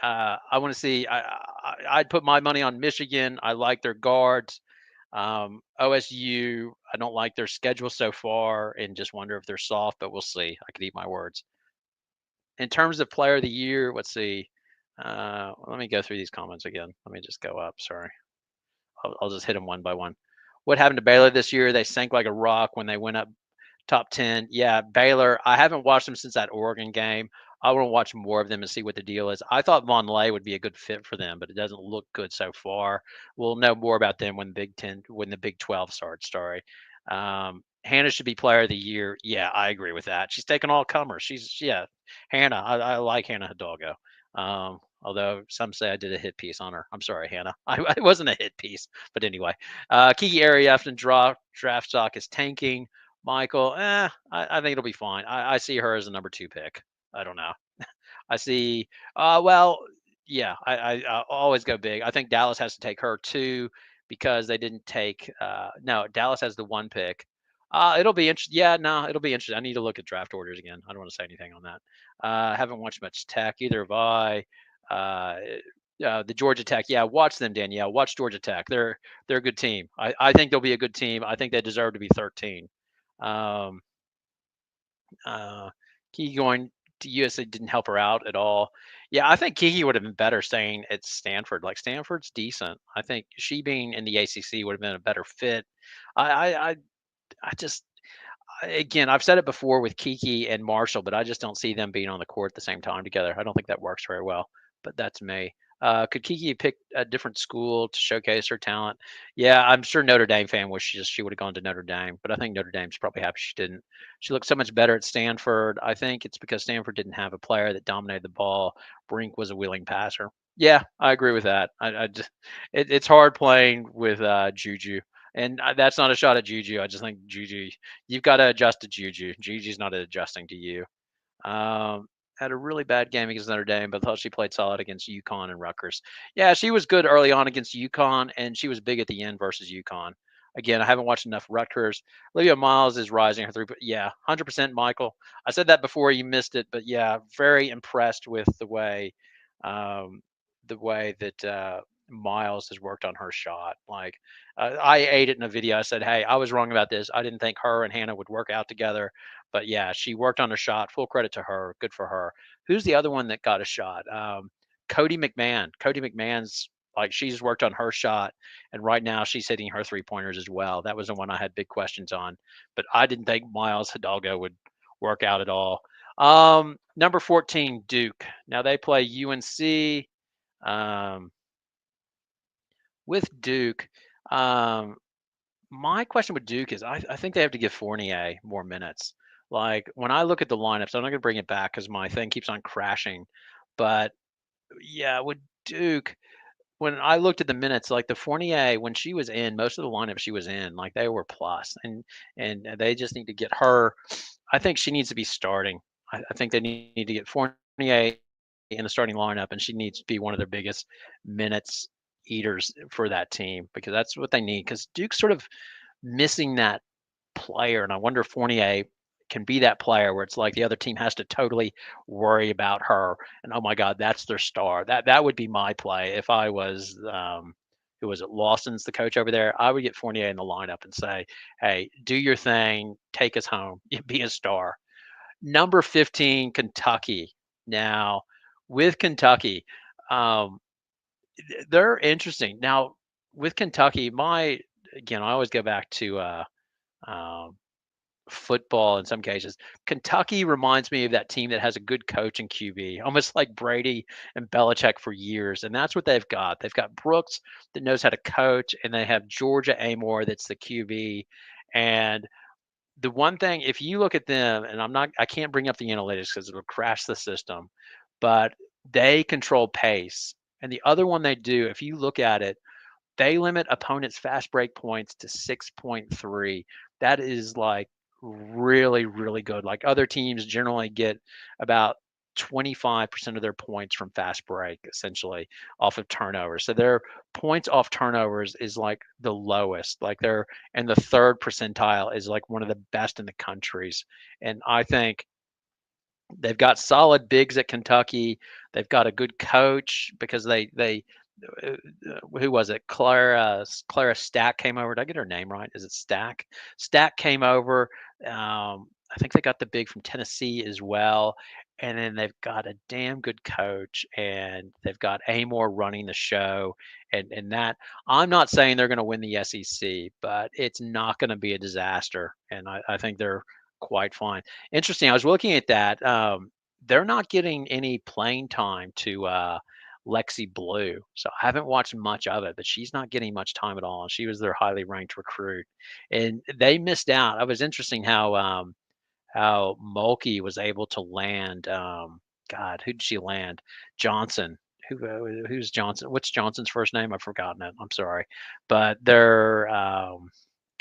I want to see. I'd put my money on Michigan. I like their guards. OSU, I don't like their schedule so far, and just wonder if they're soft. But we'll see. I could eat my words. In terms of Player of the Year, let's see. Let me go through these comments again. Let me just go up. Sorry, I'll just hit them one by one. What happened to Baylor this year? They sank like a rock when they went up top 10. Yeah, Baylor. I haven't watched them since that Oregon game. I want to watch more of them and see what the deal is. I thought Von Lay would be a good fit for them, but it doesn't look good so far. We'll know more about them when the Big 12 starts. Sorry. Hannah should be Player of the Year. Yeah, I agree with that. She's taking all comers. Yeah, Hannah. I like Hannah Hidalgo. Although some say I did a hit piece on her. I'm sorry, Hannah. I wasn't a hit piece, but anyway. Kiki Ariefton draft stock is tanking. Michael, I think it'll be fine. I see her as a number 2 pick. I don't know. I see. Well, yeah. I always go big. I think Dallas has to take her too because they didn't take. No, Dallas has the 1 pick. It'll be interesting. Yeah, no, it'll be interesting. I need to look at draft orders again. I don't want to say anything on that. I haven't watched much Tech either. Have I? Uh, the Georgia Tech. Yeah, watch them, Danielle. Watch Georgia Tech. They're a good team. I think they'll be a good team. I think they deserve to be 13. Um, Kiki going to USC didn't help her out at all. Yeah, I think Kiki would have been better staying at Stanford. Like Stanford's decent. I think she being in the ACC would have been a better fit. I I I, I just again I've said it before with Kiki and Marshall, but I just don't see them being on the court at the same time together. I don't think that works very well. But that's me. Could Kiki pick a different school to showcase her talent? Yeah, I'm sure Notre Dame fan wishes she would have gone to Notre Dame, but I think Notre Dame's probably happy she didn't. She looked so much better at Stanford. I think it's because Stanford didn't have a player that dominated the ball. Brink was a willing passer. Yeah, I agree with that. I just, it's hard playing with Juju, and that's not a shot at Juju. I just think Juju, you've got to adjust to Juju. Juju's not adjusting to you. Um, had a really bad game against Notre Dame, but thought she played solid against UConn and Rutgers. Yeah, she was good early on against UConn, and she was big at the end versus UConn. Again, I haven't watched enough Rutgers. Olivia Miles is rising her three, but yeah, 100% Michael. I said that before you missed it, but yeah, very impressed with um, the way that Miles has worked on her shot. Like I ate it in a video. I said, "Hey, I was wrong about this. I didn't think her and Hannah would work out together." But yeah, she worked on her shot. Full credit to her. Good for her. Who's the other one that got a shot? Cody McMahon. Cody McMahon's like she's worked on her shot, and right now she's hitting her 3-pointers as well. That was the one I had big questions on, but I didn't think Miles Hidalgo work out at all. Number 14, Duke. Now they play UNC. Um, with Duke, um, my question with Duke is I think they have to give Fournier more minutes. Like when I look at the lineups, I'm not going to bring it back because my thing keeps on crashing. But yeah, with Duke, when I looked at the minutes, like the Fournier, when she was in, most of the lineup she was in, like they were plus, and they just need to get her. I think she needs to be starting. I think they need to get Fournier in the starting lineup, and she needs to be one of their biggest minutes eaters for that team because that's what they need. Because Duke's sort of missing that player, and I wonder if Fournier can be that player where it's like the other team has to totally worry about her, and oh my God, that's their star. That would be my play if I was who was it? Lawson's the coach over there. I would get Fournier in the lineup and say, "Hey, do your thing, take us home, be a star." Number 15, Kentucky. Now, with Kentucky, um, they're interesting. Now, with Kentucky, my again, I always go back to um, football in some cases. Kentucky reminds me of that team that has a good coach and QB, almost like Brady and Belichick for years. And that's what they've got. They've got Brooks that knows how to coach, and they have Georgia Amore that's the QB. And the one thing, if you look at them, and I can't bring up the analytics because it'll crash the system, but they control pace. And the other one they do, if you look at it, they limit opponents' fast break points to 6.3. That is like really, really good. Like other teams generally get about 25% of their points from fast break, essentially off of turnovers. So their points off turnovers is like the lowest. Like they're and the third percentile is like one of the best in the countries. And I think they've got solid bigs at Kentucky. They've got a good coach because they uh, who was it? Clara Stack came over. Did I get her name right? Is it Stack? Stack came over. I think they got the big from Tennessee as well. And then they've got a damn good coach, and they've got Amore running the show. And that I'm not saying they're going to win the SEC, but it's not going to be a disaster. And I think they're quite fine. Interesting. I was looking at that. They're not getting any playing time to Lexi Blue. So I haven't watched much of it, but she's not getting much time at all. And she was their highly ranked recruit. And they missed out. It was interesting how Mulkey was able to land God, who did she land? Johnson. Who's Johnson? What's Johnson's first name? I've forgotten it. I'm sorry. But they're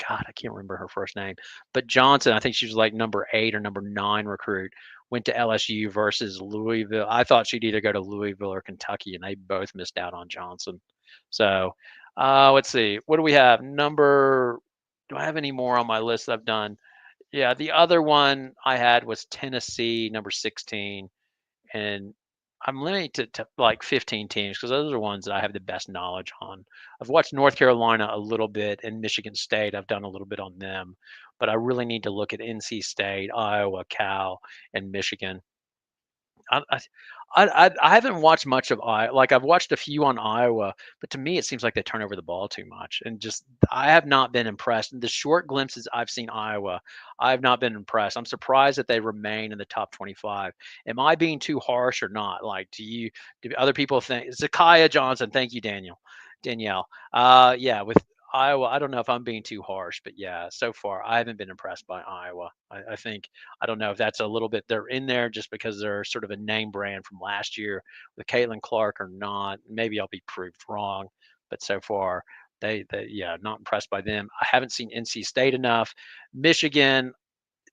God, I can't remember her first name. But Johnson, I think she was like number 8 or number 9 recruit, went to LSU versus Louisville. I thought she'd either go to Louisville or Kentucky, and they both missed out on Johnson. So let's see. What do we have? Do I have any more on my list I've done? Yeah, the other one I had was Tennessee, number 16, and I'm limiting to like 15 teams because those are ones that I have the best knowledge on. I've watched North Carolina a little bit and Michigan State. I've done a little bit on them, but I really need to look at NC State, Iowa, Cal, and Michigan. I I I haven't watched much of Iowa. Like I've watched a few on Iowa, but to me it seems like they turn over the ball too much, and just I have not been impressed. In the short glimpses I've seen Iowa, I have not been impressed. I'm surprised that they remain in the top 25. Am I being too harsh or not? Like, do other people think Zakiya Johnson? Thank you, Danielle. Yeah, with Iowa, I don't know if I'm being too harsh, but yeah, so far I haven't been impressed by Iowa. I think I don't know if that's a little bit they're in there just because they're sort of a name brand from last year with Caitlin Clark or not. Maybe I'll be proved wrong, but so far they yeah, not impressed by them. I haven't seen NC State enough. Michigan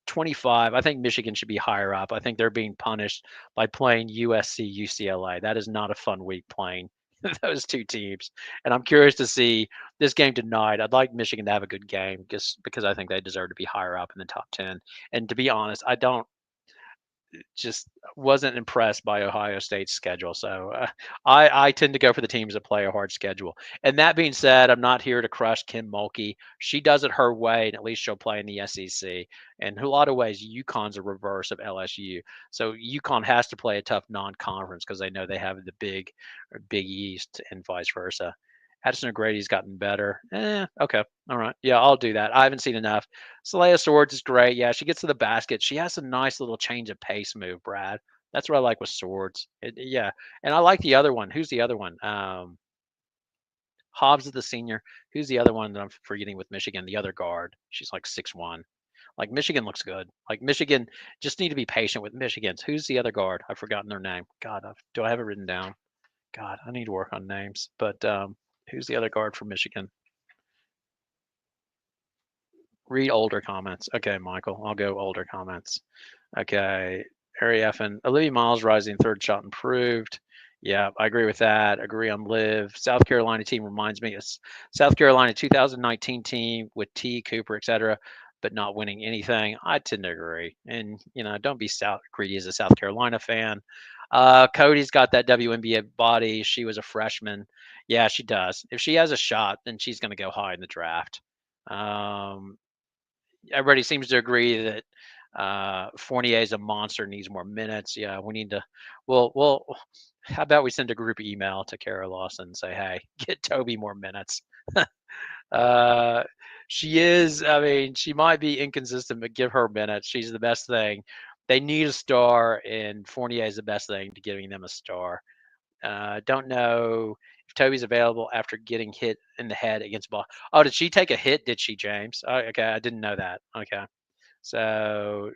25. I think Michigan should be higher up. I think they're being punished by playing USC UCLA. That is not a fun week playing those two teams. And I'm curious to see this game tonight. I'd like Michigan to have a good game just because I think they deserve to be higher up in the top 10. And to be honest, I don't just wasn't impressed by Ohio State's schedule. So I tend to go for the teams that play a hard schedule. And that being said, I'm not here to crush Kim Mulkey. She does it her way, and at least she'll play in the SEC. And in a lot of ways, UConn's a reverse of LSU. So UConn has to play a tough non-conference because they know they have the Big East and vice versa. Addison O'Grady's gotten better. Okay. All right. Yeah, I'll do that. I haven't seen enough. Saleha Swords is great. Yeah, she gets to the basket. She has a nice little change of pace move, Brad. That's what I like with Swords. Yeah. And I like the other one. Who's the other one? Hobbs is the senior. Who's the other one that I'm forgetting with Michigan? The other guard. She's like 6'1". Like Michigan looks good. Like Michigan just need to be patient with Michigan's. Who's the other guard? I've forgotten their name. God, do I have it written down? God, I need to work on names. But who's the other guard for Michigan? Read older comments. Okay, Michael, I'll go older comments. Okay, Harry F. and Olivia Miles rising third shot improved. Yeah, I agree with that. Agree on Liv. South Carolina team reminds me of South Carolina 2019 team with T, Cooper, etc., but not winning anything. I tend to agree. And, don't be greedy as a South Carolina fan. Cody's got that WNBA body. She was a freshman. Yeah, she does. If she has a shot, then she's going to go high in the draft. Um, Everybody seems to agree that Fournier is a monster, needs more minutes. Yeah, we need to. Well, how about we send a group email to Kara Lawson and say, "Hey, get Toby more minutes." uh, she is. I mean, she might be inconsistent, but give her minutes. She's the best thing. They need a star, and Fournier is the best thing to giving them a star. Don't know if Toby's available after getting hit in the head against ball. Oh, did she take a hit? Did she, James? Oh, okay, I didn't know that. Okay, so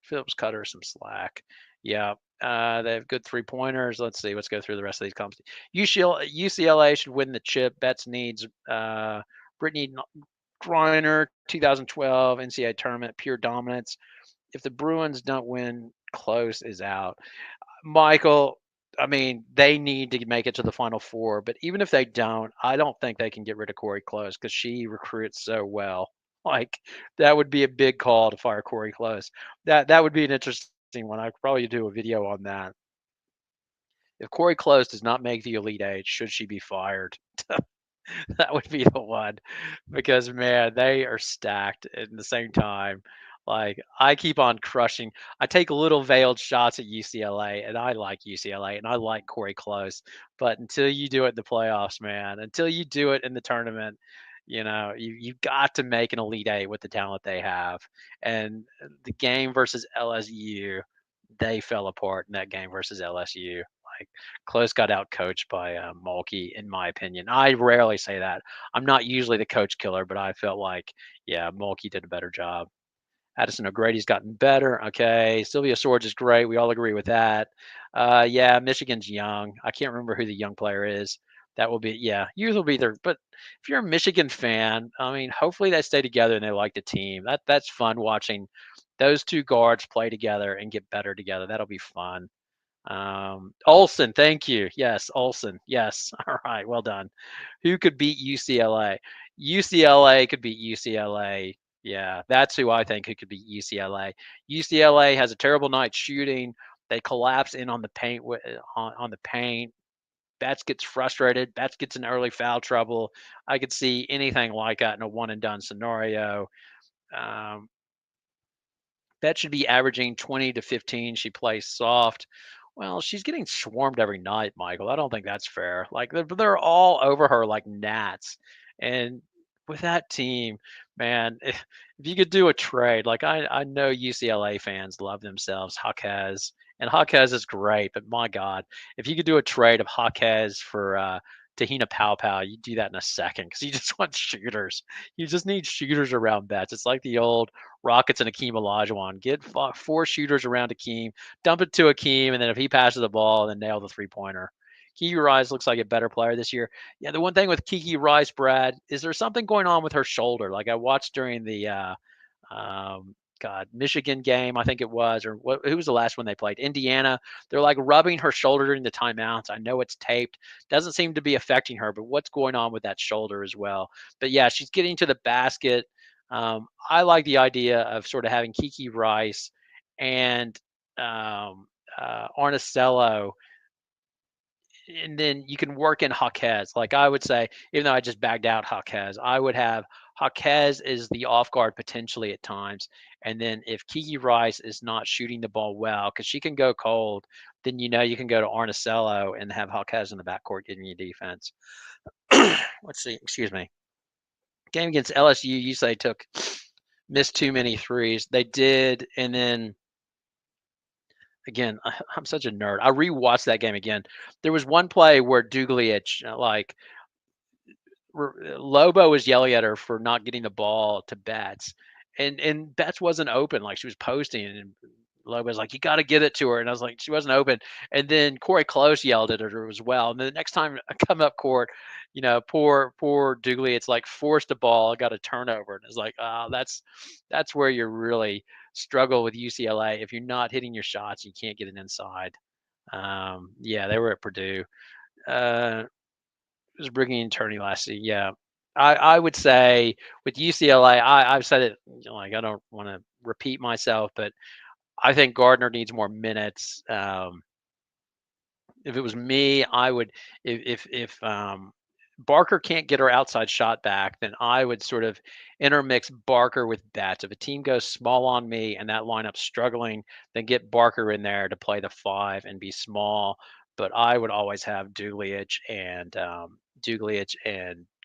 Phillips cut her some slack. Yeah, they have good 3-pointers. Let's see. Let's go through the rest of these comps. UCLA should win the chip. Betts needs Brittany Griner, 2012 NCAA tournament, pure dominance. If the Bruins don't win, close is out. Michael, I mean, they need to make it to the Final Four, but even if they don't, I don't think they can get rid of Corey Close because she recruits so well. Like that would be a big call to fire Corey Close. That would be an interesting one. I could probably do a video on that. If Corey Close does not make the Elite Eight, should she be fired? That would be the one because man, they are stacked at the same time. Like I keep on crushing. I take little veiled shots at UCLA, and I like UCLA, and I like Corey Close. But until you do it in the playoffs, man, until you do it in the tournament, you've got to make an Elite Eight with the talent they have. And the game versus LSU, they fell apart in that game versus LSU. Like Close got out coached by Mulkey, in my opinion. I rarely say that. I'm not usually the coach killer, but I felt like, yeah, Mulkey did a better job. Addison O'Grady's gotten better. Okay. Sylvia Swords is great. We all agree with that. Yeah, Michigan's young. I can't remember who the young player is. That will be, yeah, youth will be there. But if you're a Michigan fan, I mean, hopefully they stay together and they like the team. That's fun watching those two guards play together and get better together. That'll be fun. Olson, thank you. Yes, Olson. Yes. All right. Well done. Who could beat UCLA? UCLA could beat UCLA. Yeah, that's who I think who could beat UCLA. UCLA has a terrible night shooting. They collapse in on the paint on the paint. Betts gets frustrated. Betts gets in early foul trouble. I could see anything like that in a one and done scenario. Um, Bet should be averaging 20 to 15. She plays soft. Well, she's getting swarmed every night, Michael. I don't think that's fair. Like they're all over her like gnats. And with that team, man, if you could do a trade, like I know UCLA fans love themselves Jaquez, and Jaquez is great, but my God, if you could do a trade of Jaquez for Tahina Pow Pow, you do that in a second because you just want shooters. You just need shooters around Betts. It's like the old Rockets and Akeem Olajuwon. Get four shooters around Akeem, dump it to Akeem, and then if he passes the ball, then nail the 3-pointer. Kiki Rice looks like a better player this year. Yeah, the one thing with Kiki Rice, Brad, is there something going on with her shoulder? Like I watched during the Michigan game, I think it was, or who was the last one they played? Indiana. They're like rubbing her shoulder during the timeouts. I know it's taped. Doesn't seem to be affecting her, but what's going on with that shoulder as well? But yeah, she's getting to the basket. I like the idea of sort of having Kiki Rice and Arnicello, and then you can work in Jaquez. Like I would say, even though I just bagged out Jaquez, I would have Jaquez is the off guard potentially at times. And then if Kiki Rice is not shooting the ball well, because she can go cold, then you can go to Arnicello and have Jaquez in the backcourt getting you defense. let's see, excuse me. Game against LSU, you say took missed too many threes. They did, and then again, I'm such a nerd. I rewatched that game again. There was one play where Duglic, like Lobo was yelling at her for not getting the ball to Betts, and Betts wasn't open. Like she was posting, and Lobo's like, "You got to get it to her," and I was like, "She wasn't open." And then Corey Close yelled at her as well. And then the next time I come up court, poor Dooley, it's like forced a ball, got a turnover, and it's like, oh, that's where you really struggle with UCLA. If you're not hitting your shots, you can't get it inside. Yeah, they were at Purdue. Uh, was bringing in Turney last season. Yeah, I would say with UCLA, I've said it. Like I don't want to repeat myself, but I think Gardner needs more minutes. If it was me, I would if Barker can't get her outside shot back, then I would sort of intermix Barker with Betts. If a team goes small on me and that lineup's struggling, then get Barker in there to play the five and be small. But I would always have Duglic and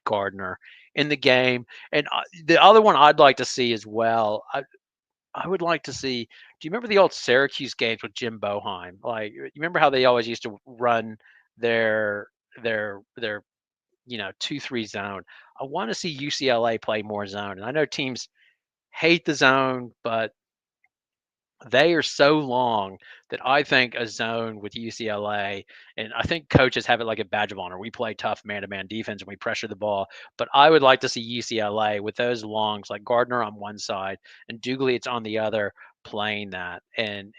Gardner in the game. And the other one I'd like to see as well. I would like to see. Do you remember the old Syracuse games with Jim Boheim? Like, you remember how they always used to run their their 2-3 zone. I want to see UCLA play more zone. And I know teams hate the zone, but they are so long that I think a zone with UCLA, and I think coaches have it like a badge of honor. We play tough man-to-man defense and we pressure the ball. But I would like to see UCLA with those longs, like Gardner on one side and Duglic on the other, playing that. And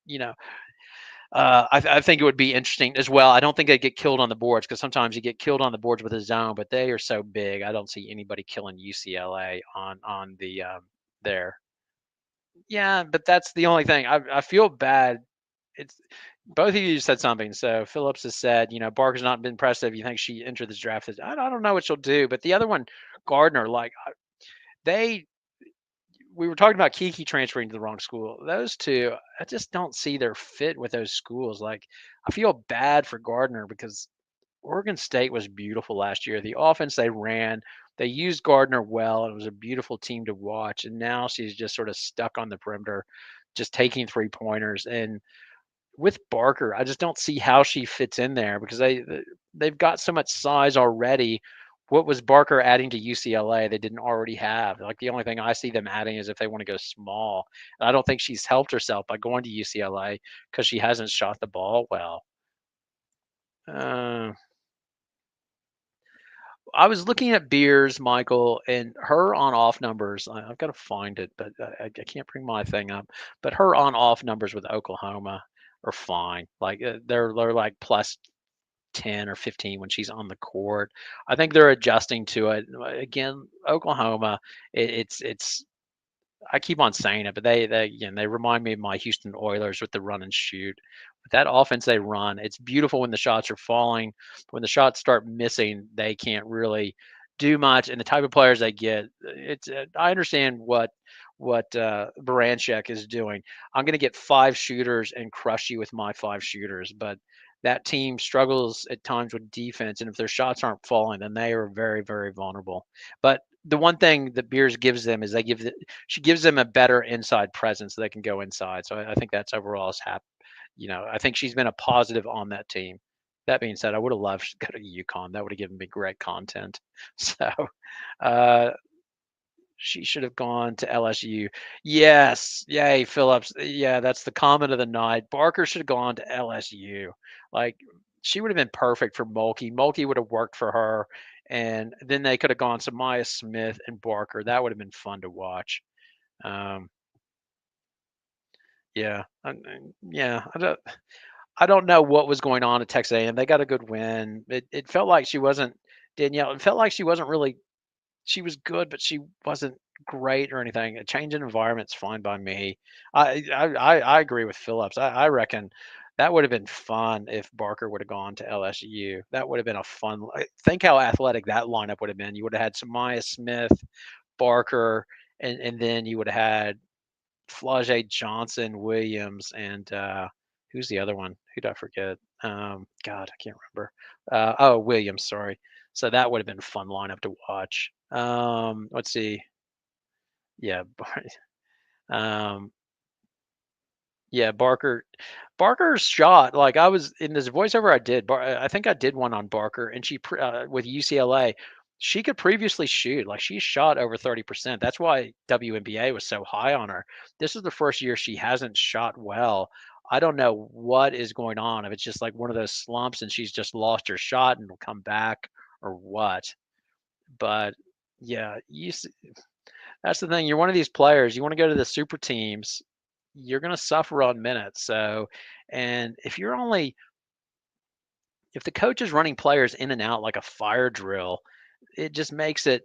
you know, I think it would be interesting as well. I don't think they get killed on the boards because sometimes you get killed on the boards with a zone, but they are so big. I don't see anybody killing UCLA on the there. Yeah, but that's the only thing. I feel bad. It's both of you said something. So Phillips has said, Barker's not been impressive. You think she entered this draft? I don't know what she'll do. But the other one, Gardner, like they, we were talking about Kiki transferring to the wrong school. Those two, I just don't see their fit with those schools. Like I feel bad for Gardner because Oregon State was beautiful last year. The offense they ran, they used Gardner well. And it was a beautiful team to watch. And now she's just sort of stuck on the perimeter, just taking 3 pointers. And with Barker, I just don't see how she fits in there because they've got so much size already. What was Barker adding to UCLA they didn't already have? Like the only thing I see them adding is if they want to go small. And I don't think she's helped herself by going to UCLA because she hasn't shot the ball well. Uh, I was looking at Beers, Michael, and her on-off numbers. I've got to find it, but I can't bring my thing up. But her on-off numbers with Oklahoma are fine. Like they're like plus 10 or 15 when she's on the court. I think they're adjusting to it. Again, Oklahoma, it's I keep on saying it, but they again they remind me of my Houston Oilers with the run and shoot. But that offense they run, it's beautiful when the shots are falling. When the shots start missing, they can't really do much. And the type of players they get, it's I understand what Baranchek is doing. I'm going to get 5 shooters and crush you with my 5 shooters, but that team struggles at times with defense, and if their shots aren't falling, then they are very, very vulnerable. But the one thing that Beers gives them is she gives them a better inside presence so they can go inside. So I think that's overall is hap. I think she's been a positive on that team. That being said, I would have loved to go to UConn. That would have given me great content. So uh, she should have gone to LSU. Yes, yay, Phillips. Yeah, that's the comment of the night. Barker should have gone to LSU. Like she would have been perfect for Mulkey. Mulkey would have worked for her, and then they could have gone Samaya Smith and Barker. That would have been fun to watch. Um, yeah, yeah. I don't know what was going on at Texas A&M. They got a good win. It felt like she wasn't Danielle. It felt like she wasn't really she was good, but she wasn't great or anything. A change in environment's fine by me. I agree with Phillips. I reckon that would have been fun if Barker would have gone to LSU. That would have been a fun. Think how athletic that lineup would have been. You would have had Samaya Smith, Barker, and then you would have had Flau'jae Johnson, Williams, and who's the other one? Who'd I forget? God, I can't remember. Oh, Williams, sorry. So that would have been a fun lineup to watch. Let's see. Yeah, um, yeah, Barker's shot, like, I was in this voiceover I did, I think I did one on Barker, and with UCLA, she could previously shoot, like, she shot over 30%. That's why WNBA was so high on her. This is the first year she hasn't shot well. I don't know what is going on, if it's just, like, one of those slumps and she's just lost her shot and will come back or what, but, yeah, that's the thing, you're one of these players, you wanna go to the super teams, you're gonna suffer on minutes. So, and if the coach is running players in and out like a fire drill, it just makes it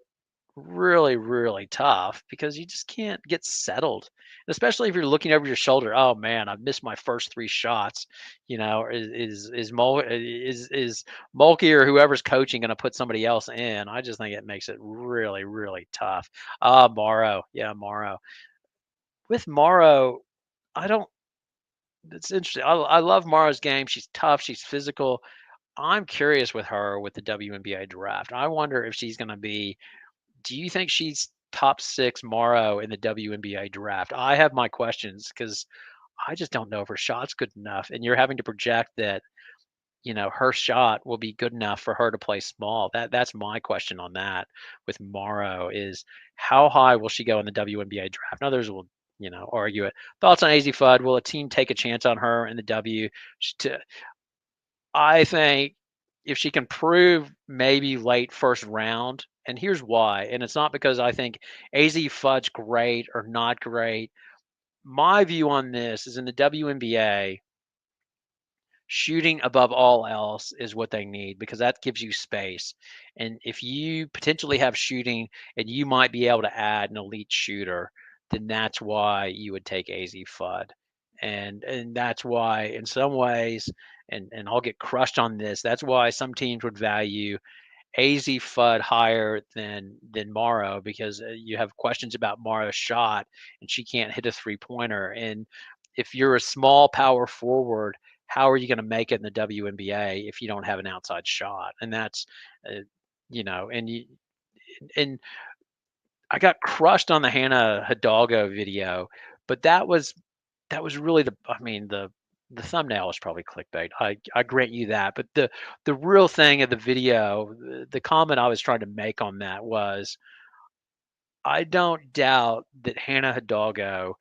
really, really tough because you just can't get settled. Especially if you're looking over your shoulder. Oh man, I've missed my first three shots. Is Mulkey or whoever's coaching going to put somebody else in? I just think it makes it really, really tough. Morrow, yeah, Morrow. With Morrow, I don't. It's interesting. I love Mara's game. She's tough. She's physical. I'm curious with her with the WNBA draft. I wonder if she's going to be. Do you think she's top six Morrow in the WNBA draft? I have my questions because I just don't know if her shot's good enough. And you're having to project that her shot will be good enough for her to play small. That's my question on that with Morrow is how high will she go in the WNBA draft? And others will, argue it. Thoughts on AZ Fudd? Will a team take a chance on her in the W? To, I think if she can prove maybe late first round, and here's why, and it's not because I think AZ Fudd's great or not great. My view on this is in the WNBA, shooting above all else is what they need because that gives you space. And if you potentially have shooting and you might be able to add an elite shooter, then that's why you would take AZ Fudd. And that's why in some ways, and I'll get crushed on this, that's why some teams would value AZ Fudd higher than Morrow because you have questions about Morrow's shot and she can't hit a three-pointer. And if you're a small power forward, how are you going to make it in the WNBA if you don't have an outside shot? And that's, and and I got crushed on the Hannah Hidalgo video, but that was really I mean, the thumbnail was probably clickbait. I grant you that, but the real thing of the video, the comment I was trying to make on that was, I don't doubt that Hannah Hidalgo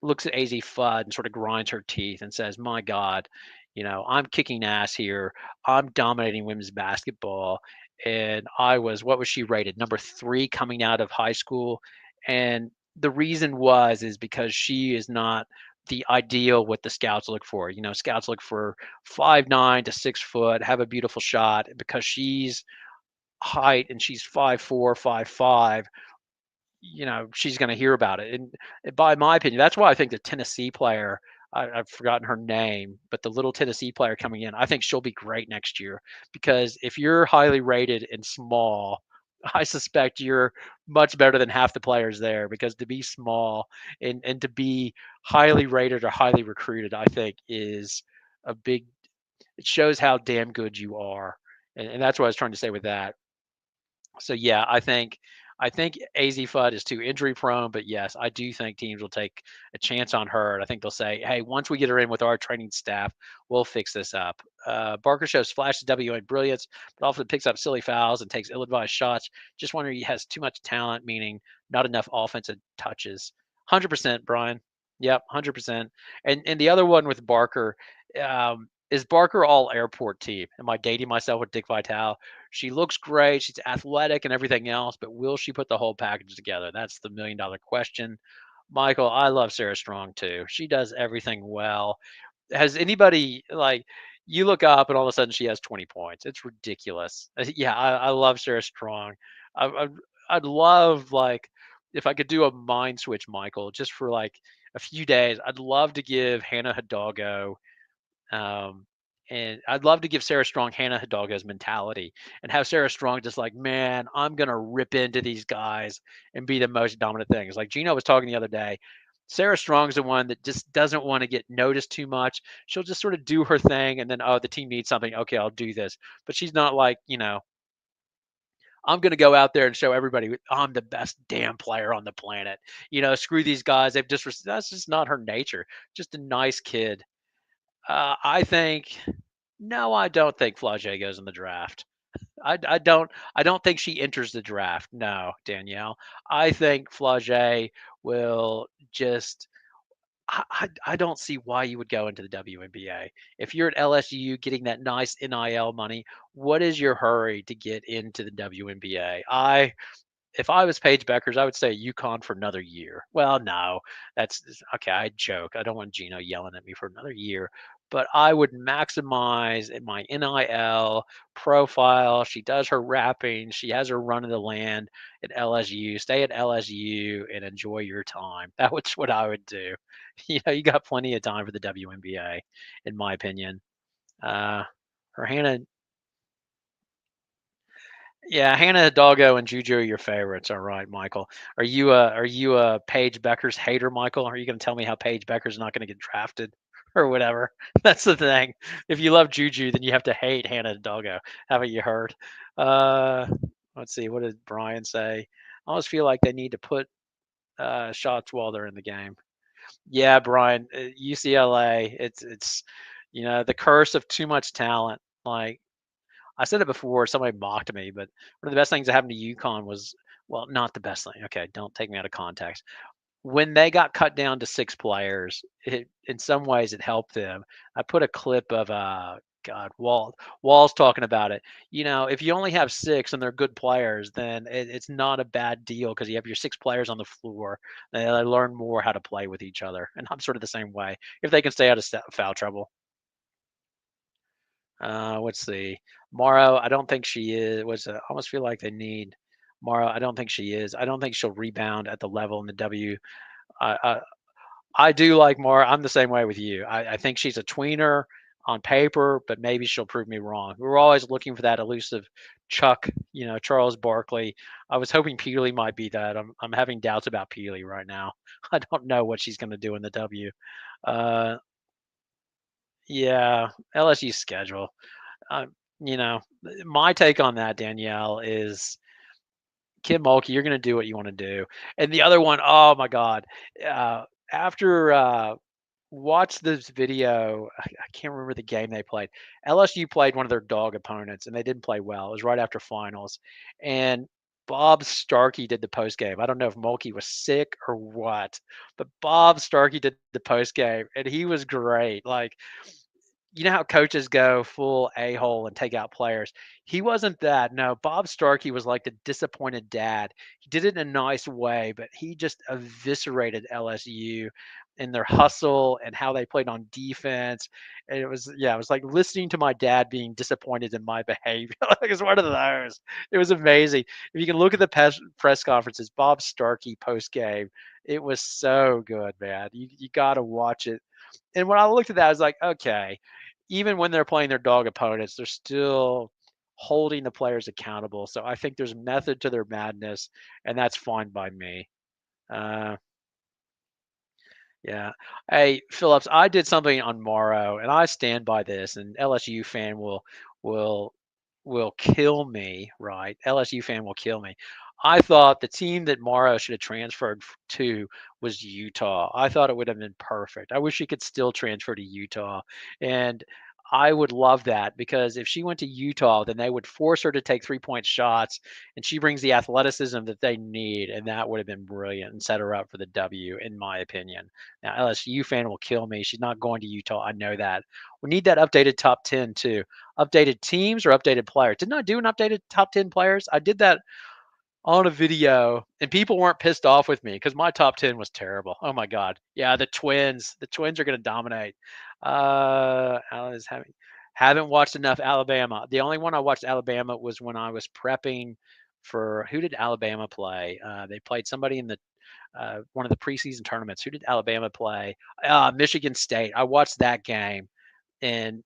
looks at AZ Fudd and sort of grinds her teeth and says, "My God, I'm kicking ass here. I'm dominating women's basketball." And what was she rated? Number 3 coming out of high school. And the reason is because she is not the ideal what the scouts look for. Scouts look for 5'9" to 6 foot, have a beautiful shot. Because she's height and she's 5'4", 5'5", she's going to hear about it. And by my opinion, that's why I think the Tennessee player, I've forgotten her name, but the little Tennessee player coming in, I think she'll be great next year. Because if you're highly rated and small, I suspect you're much better than half the players there. Because to be small and to be highly rated or highly recruited, I think is a big. It shows how damn good you are, and that's what I was trying to say with that. So yeah, I think AZ Fudd is too injury prone, but yes, I do think teams will take a chance on her. And I think they'll say, hey, once we get her in with our training staff, we'll fix this up. Barker shows flashes of WA brilliance, but often picks up silly fouls and takes ill-advised shots. Just wondering he has too much talent, meaning not enough offensive touches. 100%, Brian. Yep, 100%. And the other one with Barker, is Barker all airport team? Am I dating myself with Dick Vitale? She looks great. She's athletic and everything else, but will she put the whole package together? That's the million-dollar question. Michael, I love Sarah Strong too. She does everything well. Has anybody like you look up and all of a sudden she has 20 points? It's ridiculous. Yeah, I love Sarah Strong. I'd love like if I could do a mind switch, Michael, just for like a few days. I'd love to give Hannah Hidalgo and I'd love to give Sarah Strong Hannah Hidalgo's mentality and have Sarah Strong just like, man, I'm gonna rip into these guys and be the most dominant thing. It's like Gino was talking the other day. Sarah Strong's the one that just doesn't want to get noticed too much. She'll just sort of do her thing, and then, oh, the team needs something. Okay, I'll do this. But she's not like, I'm going to go out there and show everybody I'm the best damn player on the planet. Screw these guys. That's just not her nature. Just a nice kid. I think no, I don't think Flau'jae goes in the draft. I don't think she enters the draft. No, Danielle. I think Flau'jae will just I don't see why you would go into the WNBA. If you're at LSU getting that nice NIL money, what is your hurry to get into the WNBA? If I was Paige Beckers, I would say UConn for another year. Well, no, that's okay. I joke. I don't want Gino yelling at me for another year, but I would maximize my NIL profile. She does her rapping. She has her run of the land at LSU. Stay at LSU and enjoy your time. That was what I would do. You got plenty of time for the WNBA, in my opinion. Or Hannah Yeah, Hannah Hidalgo and Juju are your favorites. All right, Michael. Are you a Paige Becker's hater, Michael? Are you going to tell me how Paige Becker's not going to get drafted or whatever? That's the thing. If you love Juju, then you have to hate Hannah Hidalgo. Haven't you heard? Uh, let's see. What did Brian say? I always feel like they need to put shots while they're in the game. Yeah, Brian. UCLA. It's the curse of too much talent. Like I said it before, somebody mocked me, but one of the best things that happened to UConn was, well, not the best thing. Okay, don't take me out of context. When they got cut down to 6 players, in some ways it helped them. I put a clip of God, Wall's talking about it. If you only have six and they're good players, then it's not a bad deal because you have your 6 players on the floor. They learn more how to play with each other, and I'm sort of the same way. If they can stay out of foul trouble. Let's see. Morrow, I don't think she is. I almost feel like they need Morrow. I don't think she is. I don't think she'll rebound at the level in the W. I, I, I do like Morrow. I'm the same way with you. I think she's a tweener on paper, but maybe she'll prove me wrong. We're always looking for that elusive Chuck, Charles Barkley. I was hoping Peely might be that. I'm having doubts about Peely right now. I don't know what she's going to do in the W. Uh, yeah, LSU schedule. Um, my take on that, Danielle, is Kim Mulkey, you're going to do what you want to do. And the other one, oh my God, uh, after watch this video, I can't remember the game they played. LSU played one of their dog opponents, and they didn't play well. It was right after finals, and Bob Starkey did the post game. I don't know if Mulkey was sick or what, but Bob Starkey did the post game, and he was great. Like how coaches go full a-hole and take out players. He wasn't that. No, Bob Starkey was like the disappointed dad. He did it in a nice way, but he just eviscerated LSU and their hustle and how they played on defense. And it was like listening to my dad being disappointed in my behavior. Like it's one of those. It was amazing. If you can look at the press conferences, Bob Starkey post game, it was so good, man. You got to watch it. And when I looked at that, I was like, okay, even when they're playing their dog opponents, they're still holding the players accountable. So I think there's method to their madness, and that's fine by me. Uh, yeah. Hey, Phillips, I did something on Morrow, and I stand by this. And LSU fan will will kill me, right? LSU fan will kill me. I thought the team that Morrow should have transferred to was Utah. I thought it would have been perfect. I wish she could still transfer to Utah, and I would love that because if she went to Utah, then they would force her to take 3-point shots, and she brings the athleticism that they need, and that would have been brilliant and set her up for the W, in my opinion. Now, LSU fan will kill me. She's not going to Utah. I know that. We need that updated top 10 too. Updated teams or updated players. Didn't I do an updated top 10 players? I did that on a video, and people weren't pissed off with me because my top 10 was terrible. Oh my God. Yeah, the Twins. The Twins are going to dominate. I was haven't watched enough Alabama. The only one I watched Alabama was when I was prepping for who did Alabama play? They played somebody in the one of the preseason tournaments. Who did Alabama play? Michigan State. I watched that game, and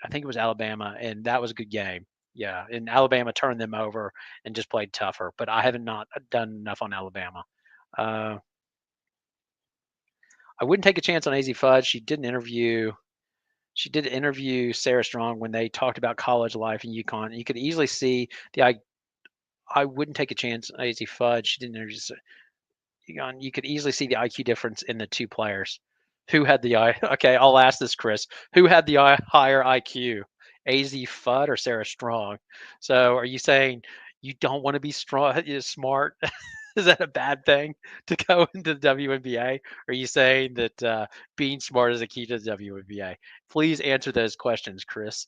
I think it was Alabama, and that was a good game. Yeah, and Alabama turned them over and just played tougher. But I haven't not done enough on Alabama. Uh, I wouldn't take a chance on AZ Fudge. She did interview Sarah Strong when they talked about college life in UConn. You could easily see I wouldn't take a chance on AZ Fudge. She didn't interview UConn. You could easily see the IQ difference in the two players. Who had the I? Okay, I'll ask this, Chris. Who had the higher IQ, AZ Fudd or Sarah Strong? So, are you saying you don't want to be strong, smart? Is that a bad thing to go into the WNBA? Are you saying that being smart is a key to the WNBA? Please answer those questions, Chris.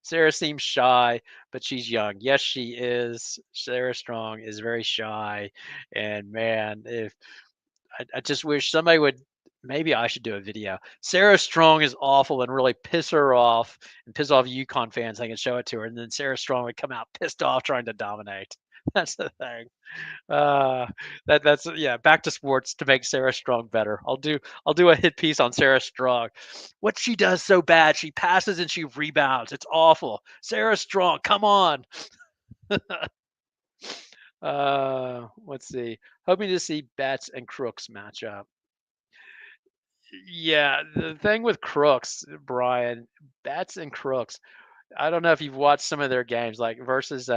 Sarah seems shy, but she's young. Yes, she is. Sarah Strong is very shy, and man, if I just wish somebody would. Maybe I should do a video. Sarah Strong is awful and really piss her off and piss off UConn fans. I can show it to her, and then Sarah Strong would come out pissed off trying to dominate. That's the thing. Uh, that's yeah. Back to sports to make Sarah Strong better. I'll do a hit piece on Sarah Strong. What she does so bad, she passes and she rebounds. It's awful. Sarah Strong, come on. Let's see. Hoping to see Betts and Crooks match up. Yeah, the thing with Crooks, Brian, Betts and Crooks. I don't know if you've watched some of their games, like versus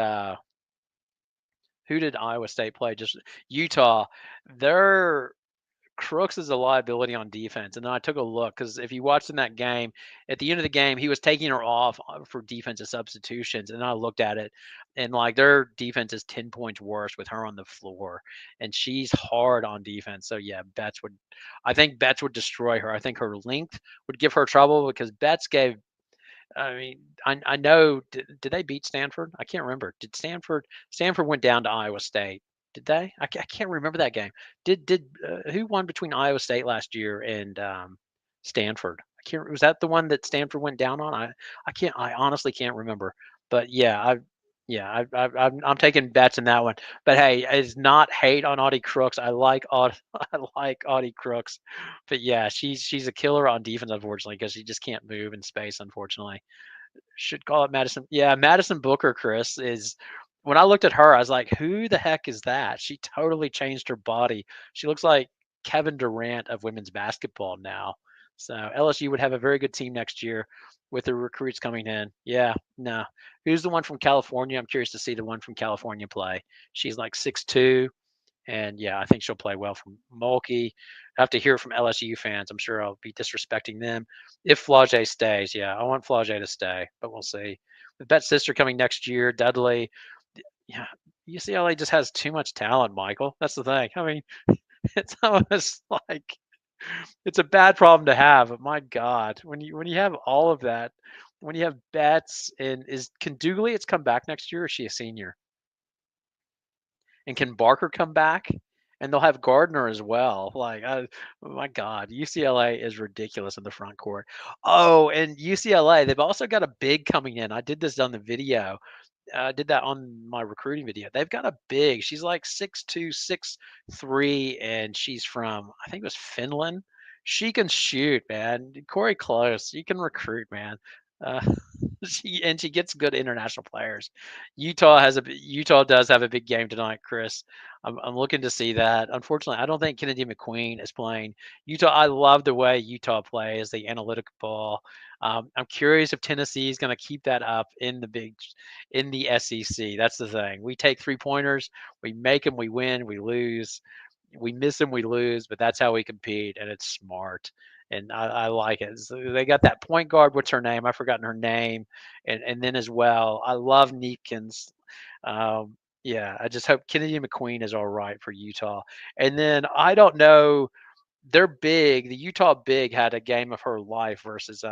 who did Iowa State play? Just Utah. Their Crooks is a liability on defense. And then I took a look because if you watched in that game, at the end of the game, he was taking her off for defensive substitutions. And I looked at it, and like their defense is 10 points worse with her on the floor, and she's hard on defense. So yeah, I think Betts would destroy her. I think her length would give her trouble because Betts gave. I mean, I know. Did they beat Stanford? I can't remember. Did Stanford went down to Iowa State? Did they? I can't remember that game. Did who won between Iowa State last year and Stanford? I can't. Was that the one that Stanford went down on? I can't. I honestly can't remember. But yeah, I'm taking bets in that one. But hey, it's not hate on Audie Crooks. I like I like Audie Crooks, but yeah, she's a killer on defense, unfortunately, because she just can't move in space, unfortunately. Should call it Madison. Yeah, Madison Booker, Chris, is when I looked at her, I was like, who the heck is that? She totally changed her body. She looks like Kevin Durant of women's basketball now. So LSU would have a very good team next year with the recruits coming in. Yeah, no. Who's the one from California? I'm curious to see the one from California play. She's like 6'2", and yeah, I think she'll play well from Mulkey. I have to hear from LSU fans. I'm sure I'll be disrespecting them if Flau'jae stays. Yeah, I want Flau'jae to stay, but we'll see. With Bet's sister coming next year, Dudley. Yeah, UCLA just has too much talent, Michael. That's the thing. I mean, it's almost like it's a bad problem to have. But my God, when you have all of that, when you have Betts and is can Dooley, it's come back next year, or is she a senior? And can Barker come back? And they'll have Gardner as well. Like, oh my God, UCLA is ridiculous in the front court. Oh, and UCLA, they've also got a big coming in. I did this on the video. I did that on my recruiting video. They've got a big. She's like 6'2", 6'3", and she's from, I think it was Finland. She can shoot, man. Corey Close, you can recruit, man. Uh, she gets good international players. Utah does have a big game tonight, Chris. I'm looking to see that. Unfortunately, I don't think Kennedy McQueen is playing. Utah. I love the way Utah plays the analytic ball. I'm curious if Tennessee is going to keep that up in the SEC. That's the thing. We take 3-pointers, we make them, we win, we lose. We miss them, we lose, but that's how we compete, and it's smart. And I like it. So they got that point guard. What's her name? I've forgotten her name. And then as well, I love Neepkins. Yeah, I just hope Kennedy McQueen is all right for Utah. And then I don't know. They're big. The Utah big had a game of her life versus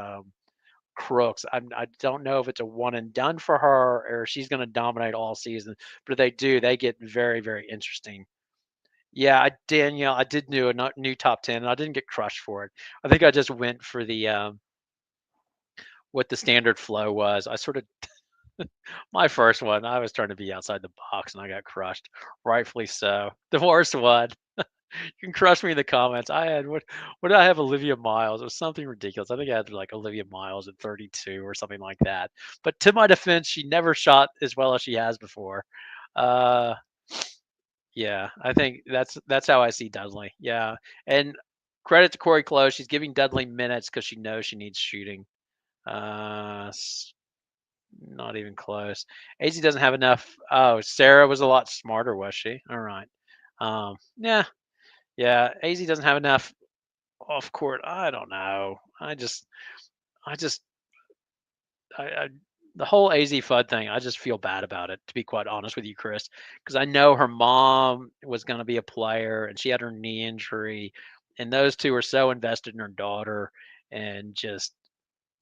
Crooks. I don't know if it's a one and done for her or she's going to dominate all season. But if they do, they get very, very interesting. Yeah, Danielle, I did do a new top 10, and I didn't get crushed for it. I think I just went for the what the standard flow was. I sort of my first one, I was trying to be outside the box, and I got crushed, rightfully so. The worst one. You can crush me in the comments. I had what did I have? Olivia Miles. It was something ridiculous. I think I had like Olivia Miles at 32 or something like that. But to my defense, she never shot as well as she has before. Uh, Yeah, I think that's how I see Dudley. Yeah, and Credit to Corey Close. She's giving Dudley minutes because she knows she needs shooting. Not even close. AZ doesn't have enough. Oh, Sarah was a lot smarter, was she? All right. Yeah, yeah. AZ doesn't have enough off court. I don't know. I just, I the whole AZ Fudd thing. I just feel bad about it, to be quite honest with you, Chris, because I know her mom was going to be a player and she had her knee injury, and those two are so invested in her daughter, and just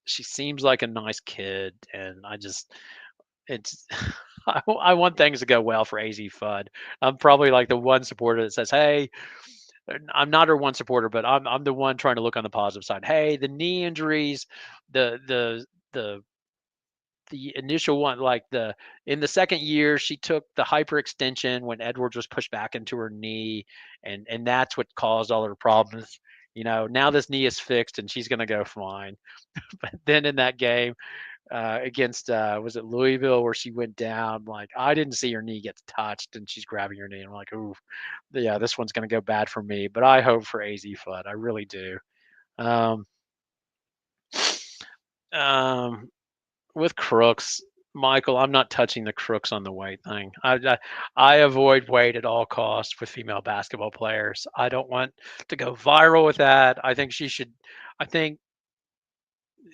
she seems like a nice kid, and it's I want things to go well for AZ Fudd. I'm probably like the one supporter that says, "Hey," I'm not her one supporter, but I'm the one trying to look on the positive side. Hey, the knee injuries, the the the the initial one, like the in the second year, she took the hyperextension when Edwards was pushed back into her knee, and that's what caused all her problems. Now this knee is fixed and she's gonna go fine. But then in that game, against was it Louisville where she went down? Like I didn't see her knee get touched, and she's grabbing her knee. And I'm like, ooh, yeah, this one's gonna go bad for me. But I hope for AZ Fudd, I really do. Um, um, with Crooks, Michael, I'm not touching the Crooks on the weight thing. I avoid weight at all costs with female basketball players. I don't want to go viral with that. I think she should. I think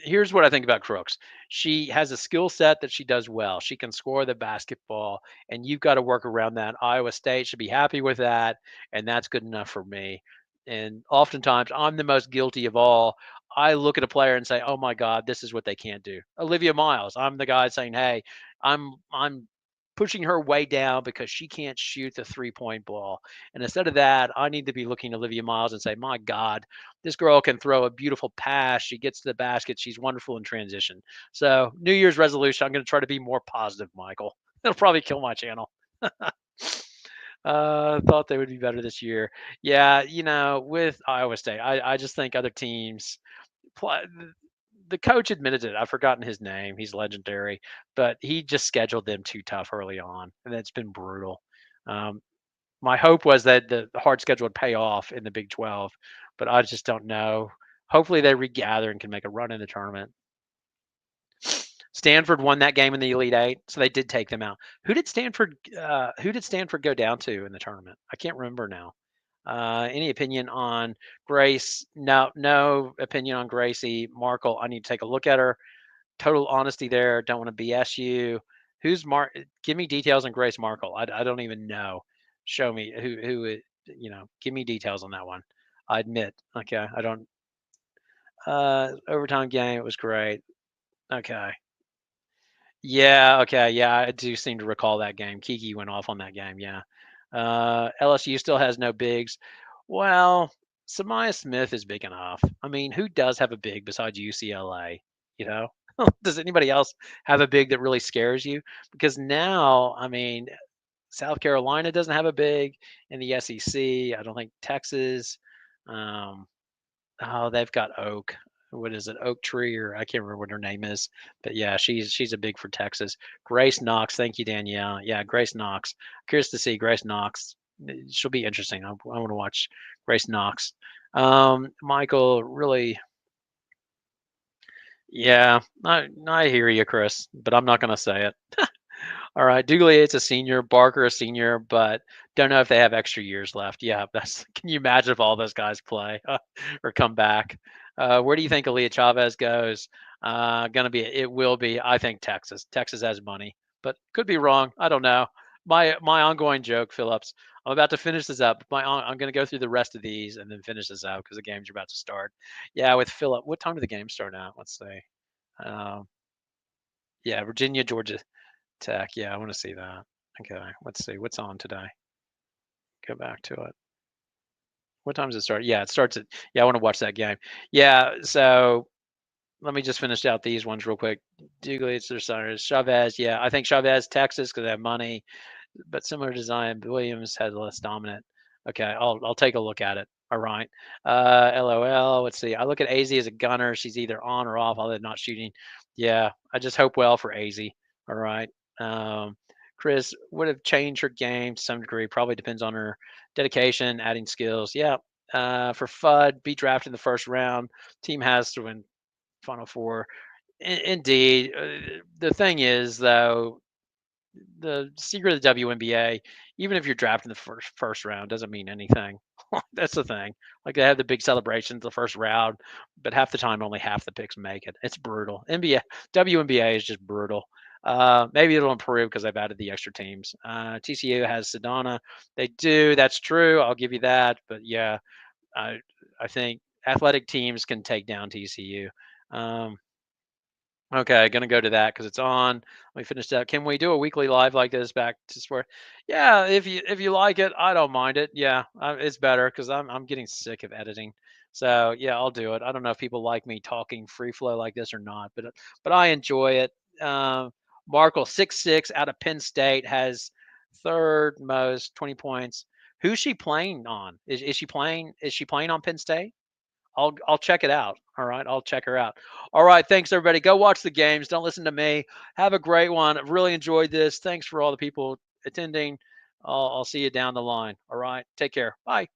here's what I think about Crooks. She has a skill set that she does well. She can score the basketball, and you've got to work around that. Iowa State should be happy with that, and that's good enough for me. And oftentimes, I'm the most guilty of all. I look at a player and say, "Oh my God, this is what they can't do." Olivia Miles. I'm the guy saying, "Hey, I'm pushing her way down because she can't shoot the 3-point ball." And instead of that, I need to be looking at Olivia Miles and say, "My God, this girl can throw a beautiful pass. She gets to the basket. She's wonderful in transition." So, New Year's resolution, I'm going to try to be more positive, Michael. It'll probably kill my channel. Thought they would be better this year. Yeah, with Iowa State, I just think other teams play. The coach admitted it. I've forgotten his name. He's legendary, but he just scheduled them too tough early on, and it's been brutal. Um, my hope was that the hard schedule would pay off in the Big 12, but I just don't know. Hopefully, they regather and can make a run in the tournament. Stanford won that game in the Elite Eight, so they did take them out. Who did Stanford go down to in the tournament? I can't remember now. Any opinion on Grace? No, no opinion on Gracie Markle. I need to take a look at her. Total honesty there. Don't want to BS you. Who's Mark? Give me details on Grace Markle. I don't even know. Show me give me details on that one. I admit. Okay, I don't. Overtime game. It was great. Okay. Yeah, okay, yeah, I do seem to recall that game. Kiki went off on that game, yeah. LSU still has no bigs. Well, Samaya Smith is big enough. I mean, who does have a big besides UCLA? You know? Does anybody else have a big that really scares you? Because now, I mean, South Carolina doesn't have a big in the SEC. I don't think Texas. Um, Oh, they've got Oak. What is it? Oak Tree, or I can't remember what her name is. But yeah, she's a big for Texas. Grace Knox. Thank you, Danielle. Yeah, Grace Knox. Curious to see Grace Knox. She'll be interesting. I want to watch Grace Knox. Michael, really, yeah, I hear you, Chris, but I'm not going to say it. All right, Douglier's a senior, Barker a senior, but don't know if they have extra years left. Yeah, that's. Can you imagine if all those guys play or come back? Where do you think Aaliyah Chavez goes? Gonna be. It will be. I think Texas. Texas has money, but could be wrong. I don't know. My ongoing joke, Phillips. I'm about to finish this up. I'm gonna go through the rest of these and then finish this out because the games are about to start. Yeah, with Philip. What time do the games start now? Let's see. Um, yeah, Virginia, Georgia Tech. Yeah, I want to see that. Okay, let's see what's on today. Go back to it. What time does it start? Yeah, it starts at. Yeah, I want to watch that game. Yeah, so let me just finish out these ones real quick. Duglitz or Chavez. Yeah, I think Chavez, Texas, because they have money, but similar design. Williams has less dominant. Okay, I'll take a look at it. All right. LOL. Let's see. I look at AZ as a gunner. She's either on or off, although not shooting. Yeah, I just hope well for AZ. All right. Um, Chris would have changed her game to some degree. Probably depends on her dedication, adding skills. Yeah, for FUD, be drafted in the first round. Team has to win Final Four. Indeed. The thing is, though, the secret of the WNBA, even if you're drafted in the first round, doesn't mean anything. That's the thing. Like they have the big celebrations the first round, but half the time only half the picks make it. It's brutal. NBA WNBA is just brutal. Maybe it'll improve because I've added the extra teams. TCU has Sedona. They do. That's true. I'll give you that. But yeah, I I think athletic teams can take down TCU. Um, Okay, gonna go to that because it's on. Let me finish that. Can we do a weekly live like this back to swear? Yeah, if you like it, I don't mind it. Yeah, it's better because I'm getting sick of editing. So yeah, I'll do it. I don't know if people like me talking free flow like this or not, but I enjoy it. Markle 6'6" out of Penn State has third most 20 points. Who's she playing on? Is she playing? Is she playing on Penn State? I'll check it out. All right, I'll check her out. All right, thanks everybody. Go watch the games. Don't listen to me. Have a great one. I've really enjoyed this. Thanks for all the people attending. I'll see you down the line. All right, take care. Bye.